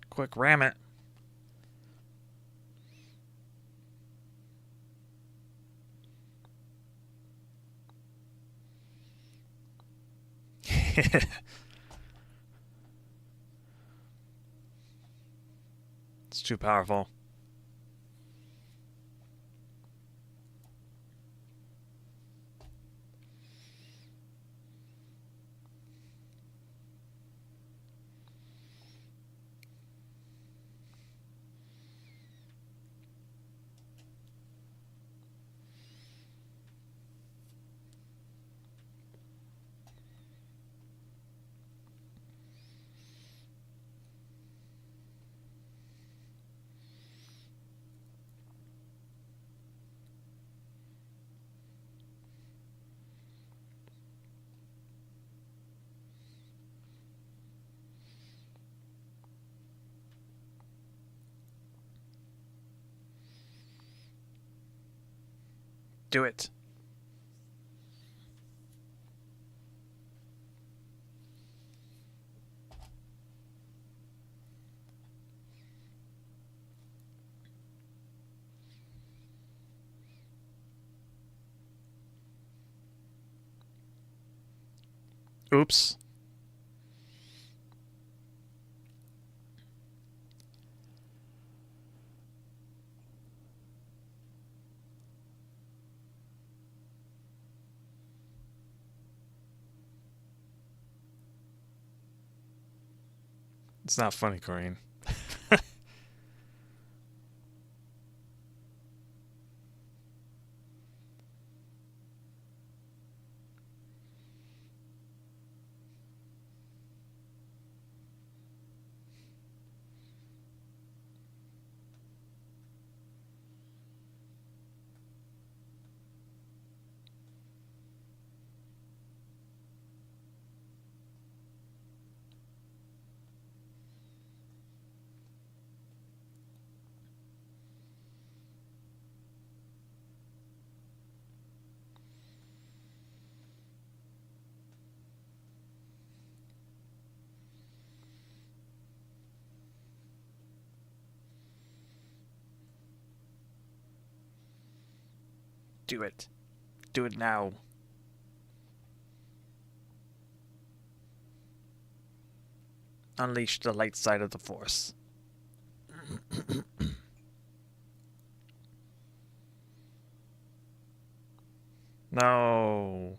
Quick, ram it. It's too powerful. Do it. Oops. It's not funny, Corinne. Do it. Do it now. Unleash the light side of the Force. No.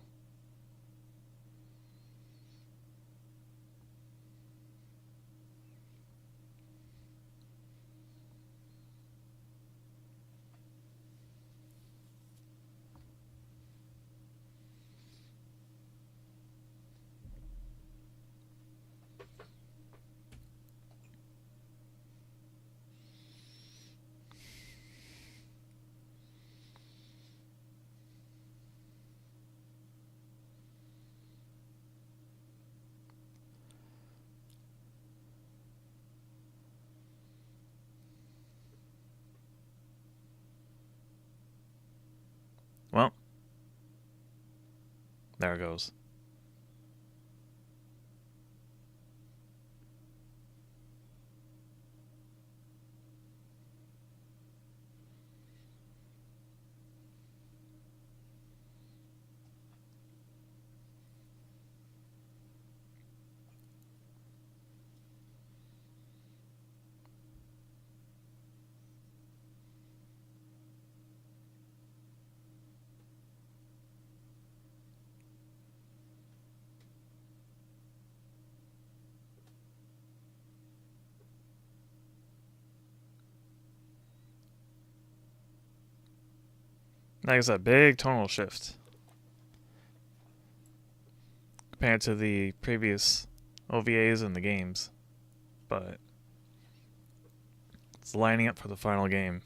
Well, there it goes. Like I said, big tonal shift compared to the previous OVAs and the games. But it's lining up for the final game.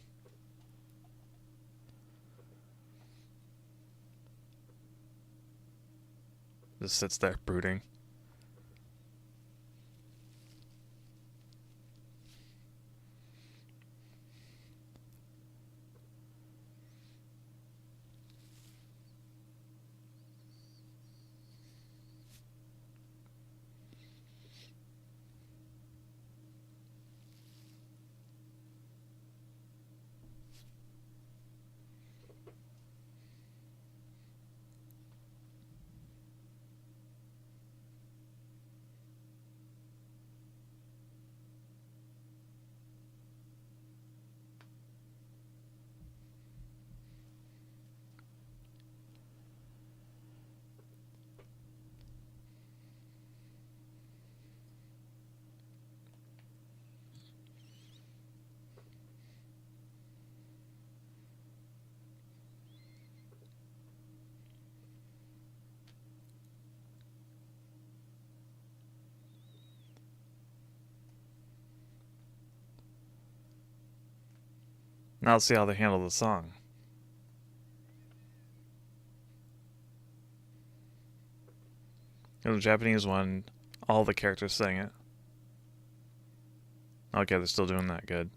Just sits there brooding. Now let's see how they handle the song. In the Japanese one, all the characters sang it. Okay, they're still doing that good.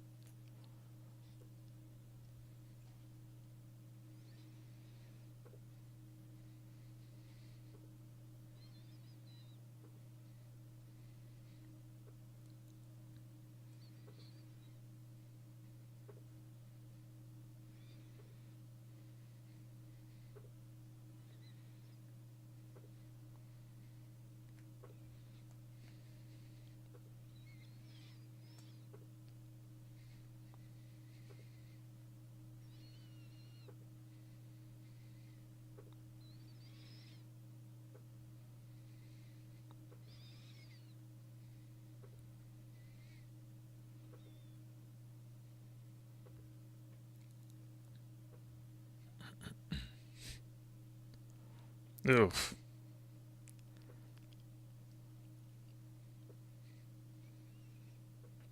Oof.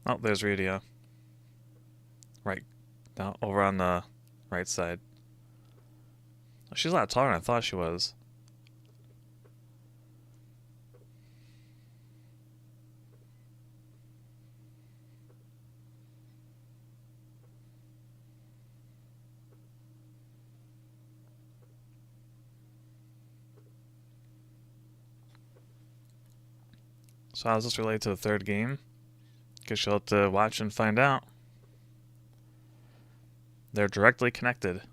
Oh, there's Rydia. Right. Down over on the right side. She's a lot taller than I thought she was. So how does this relate to the third game? Guess you'll have to watch and find out. They're directly connected.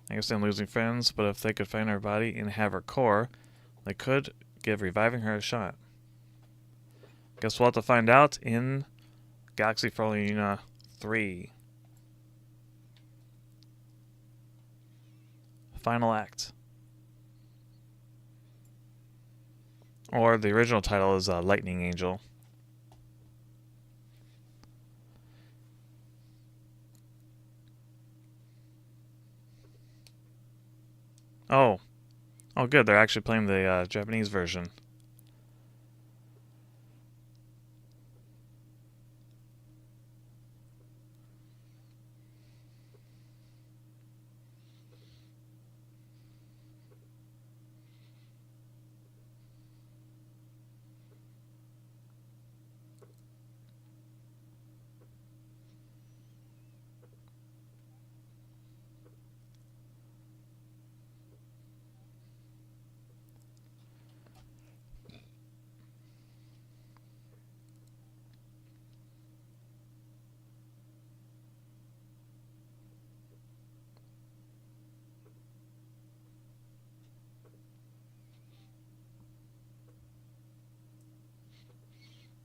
I guess I'm losing friends, but if they could find her body and have her core, they could give reviving her a shot. Guess we'll have to find out in Galaxy Fraulein Yuna 3. Final Act. Or the original title is Lightning Angel. Oh. Oh, good. They're actually playing the Japanese version.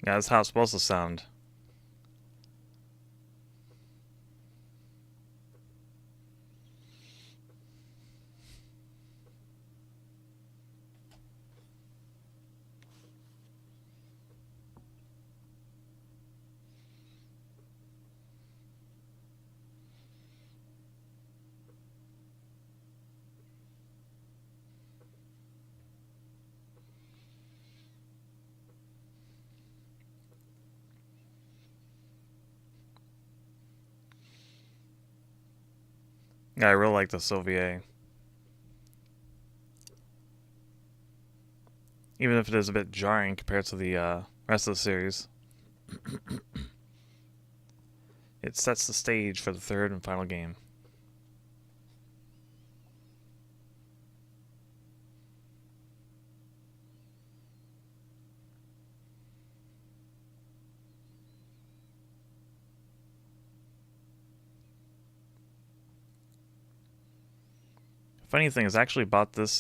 Yeah, that's how it's supposed to sound. Yeah, I really like this OVA. Even if it is a bit jarring compared to the rest of the series. It sets the stage for the third and final game. Funny thing is, I actually bought this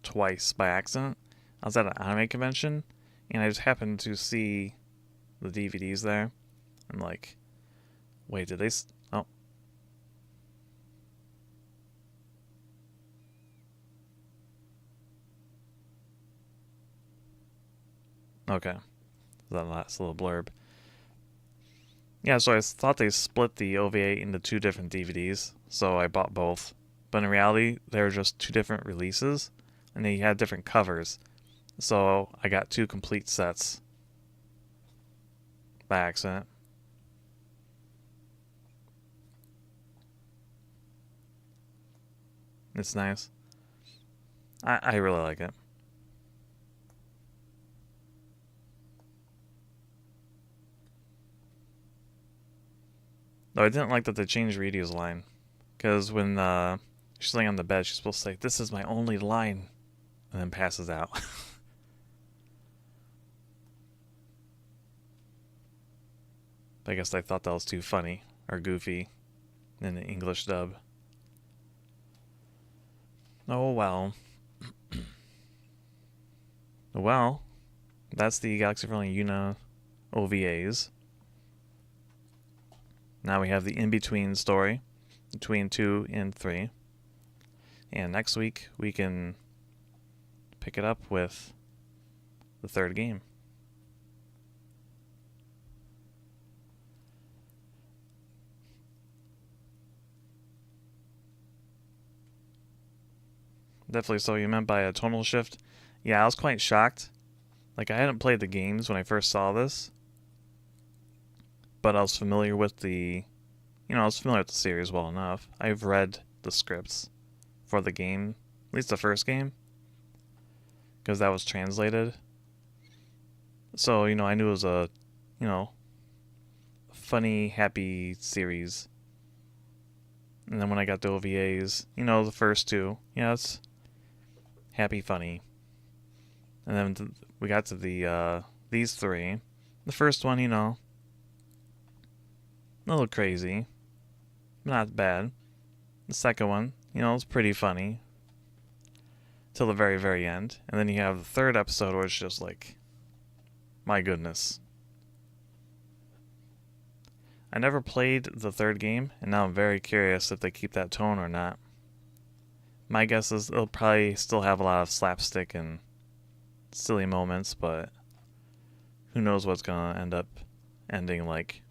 twice by accident. I was at an anime convention, and I just happened to see the DVDs there. I'm like, wait, did they? Oh, okay. That last little blurb. Yeah, so I thought they split the OVA into two different DVDs, so I bought both. But in reality, they were just two different releases, and they had different covers. So I got two complete sets by accident. It's nice. I really like it. Though I didn't like that they changed Ryu's line. Because when she's laying on the bed, she's supposed to say, "This is my only line," and then passes out. I guess I thought that was too funny or goofy in the English dub. Oh well. Well, that's the Galaxy Fraulein Yuna OVAs. Now we have the in-between story between 2 and 3. And next week we can pick it up with the third game. Definitely so you meant by a tonal shift. Yeah, I was quite shocked. Like, I hadn't played the games when I first saw this, but I was familiar with the, I was familiar with the series well enough. I've read the scripts for the game, at least the first game, because that was translated. So, I knew it was a, funny, happy series. And then when I got the OVAs, the first two, it's happy, funny. And then we got to the these three. The first one, a little crazy, but not bad. The second one, it's pretty funny till the very, very end. And then you have the third episode where it's just like, my goodness. I never played the third game, and now I'm very curious if they keep that tone or not. My guess is they'll probably still have a lot of slapstick and silly moments, but who knows what's gonna end up ending like.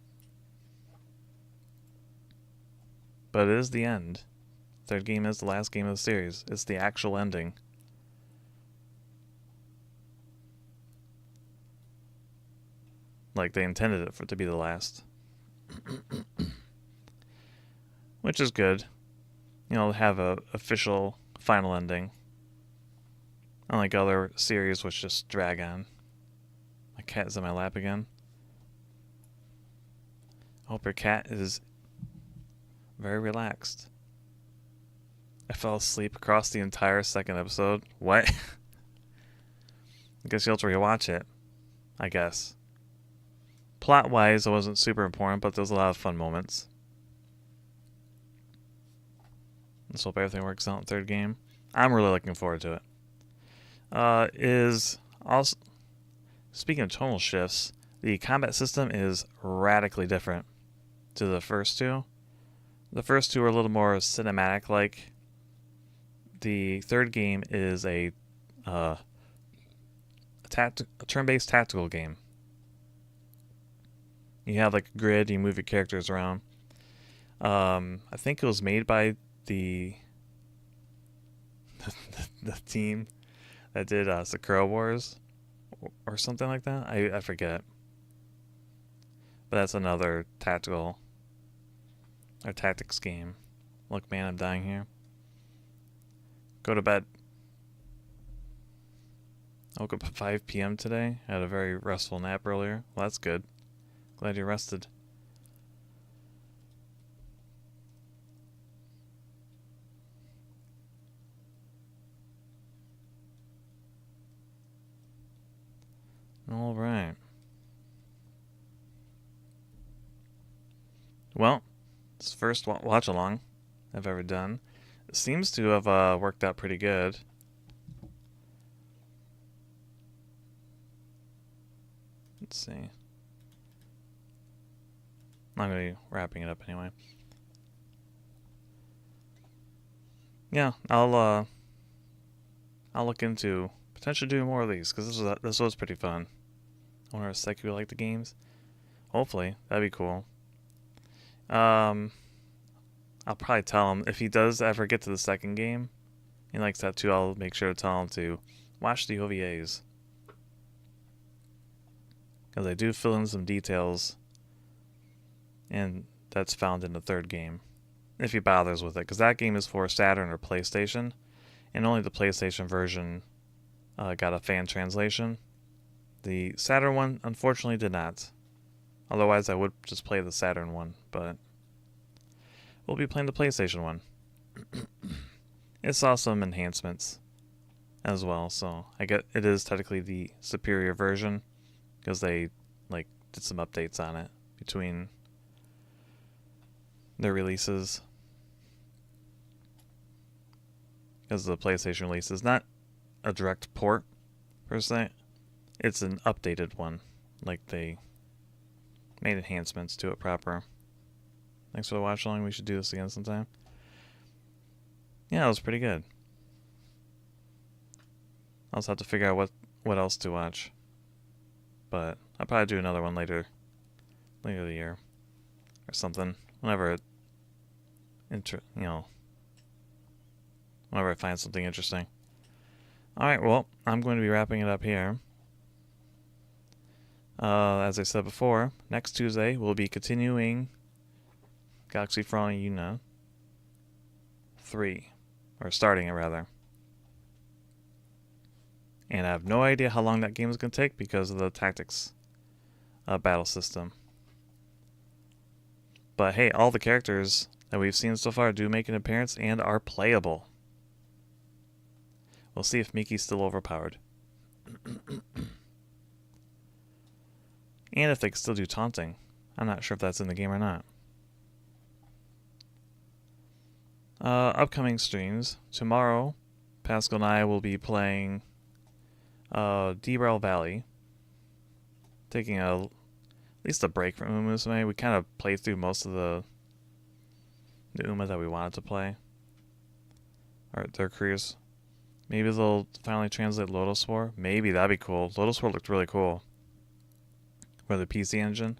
But it is the end. Third game is the last game of the series. It's the actual ending. Like they intended it for it to be the last. Which is good. Have a official final ending. Unlike other series which just drag on. My cat is in my lap again. I hope your cat is very relaxed. I fell asleep across the entire second episode. What? I guess you'll have to rewatch it. I guess. Plot-wise, it wasn't super important, but there's a lot of fun moments. Let's hope everything works out in the third game. I'm really looking forward to it. Is also speaking of tonal shifts, the combat system is radically different to the first two. The first two are a little more cinematic-like. The third game is a turn-based tactical game. You have like a grid, you move your characters around. I think it was made by the team that did Sakura Wars or something like that. I forget. But that's another tactics game. Look, man, I'm dying here. Go to bed. I woke up at 5 p.m. today. I had a very restful nap earlier. Well, that's good. Glad you rested. Alright. Well, this first watch along I've ever done. It seems to have worked out pretty good. Let's see. I'm going to be wrapping it up anyway. Yeah, I'll look into potentially doing more of these, because this was pretty fun. I wonder if Seki would like the games. Hopefully, that'd be cool. I'll probably tell him if he does ever get to the second game, he likes that too. I'll make sure to tell him to watch the OVAs, because I do fill in some details, and that's found in the third game, if he bothers with it, because that game is for Saturn or PlayStation, and only the PlayStation version got a fan translation. The Saturn one, unfortunately, did not. Otherwise, I would just play the Saturn one, but we'll be playing the PlayStation one. It saw some enhancements as well, so I get it is technically the superior version, because they did some updates on it between their releases. Because the PlayStation release is not a direct port per se, it's an updated one. Like, they made enhancements to it proper. Thanks for the watch along. We should do this again sometime. Yeah, it was pretty good. I'll just have to figure out what else to watch. But I'll probably do another one later the year or something. Whenever whenever I find something interesting. Alright, well, I'm going to be wrapping it up here. As I said before, next Tuesday we'll be continuing Galaxy Fraulein Yuna 3. Or starting it, rather. And I have no idea how long that game is going to take because of the tactics battle system. But hey, all the characters that we've seen so far do make an appearance and are playable. We'll see if Miki's still overpowered. And if they can still do taunting. I'm not sure if that's in the game or not. Upcoming streams. Tomorrow, Pascal and I will be playing Derail Valley. Taking at least a break from Umusume. We kind of played through most of the Uma that we wanted to play. Or their careers. Maybe they'll finally translate Lotus War. Maybe, that'd be cool. Lotus War looked really cool. For the PC engine.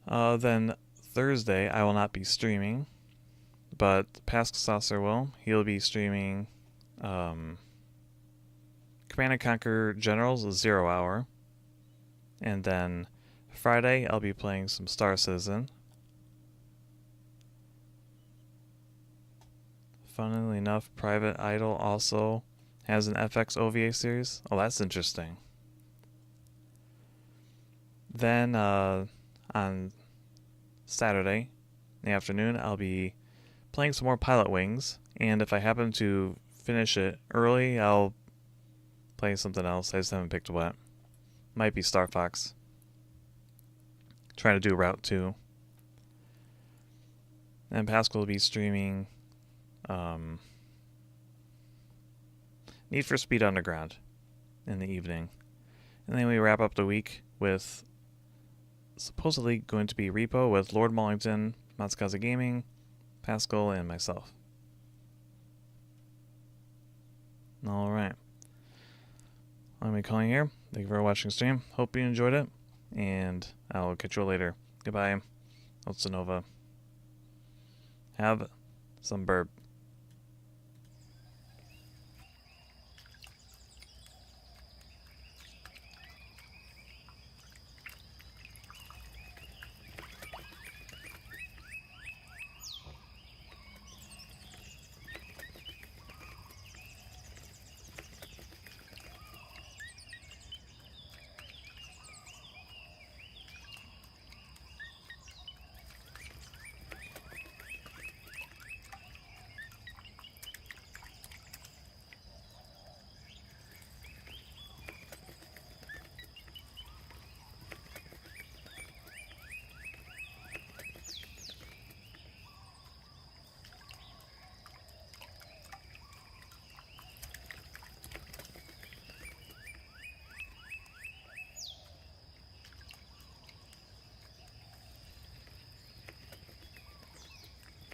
Then Thursday, I will not be streaming. But Pascal Saucer will. He'll be streaming Command & Conquer Generals, 0 hour. And then Friday, I'll be playing some Star Citizen. Funnily enough, Private Idol also has an FX OVA series. Oh, that's interesting. Then on Saturday in the afternoon, I'll be playing some more Pilot Wings. And if I happen to finish it early, I'll play something else. I just haven't picked what. Might be Star Fox. Trying to do Route 2. And Pascal will be streaming Need for Speed Underground in the evening. And then we wrap up the week with supposedly going to be Repo with Lord Mullington, Matsukaze Gaming, Pascal, and myself. Alright. I'm going to be calling here. Thank you for watching the stream. Hope you enjoyed it. And I'll catch you later. Goodbye. Otsunova. Have some burp.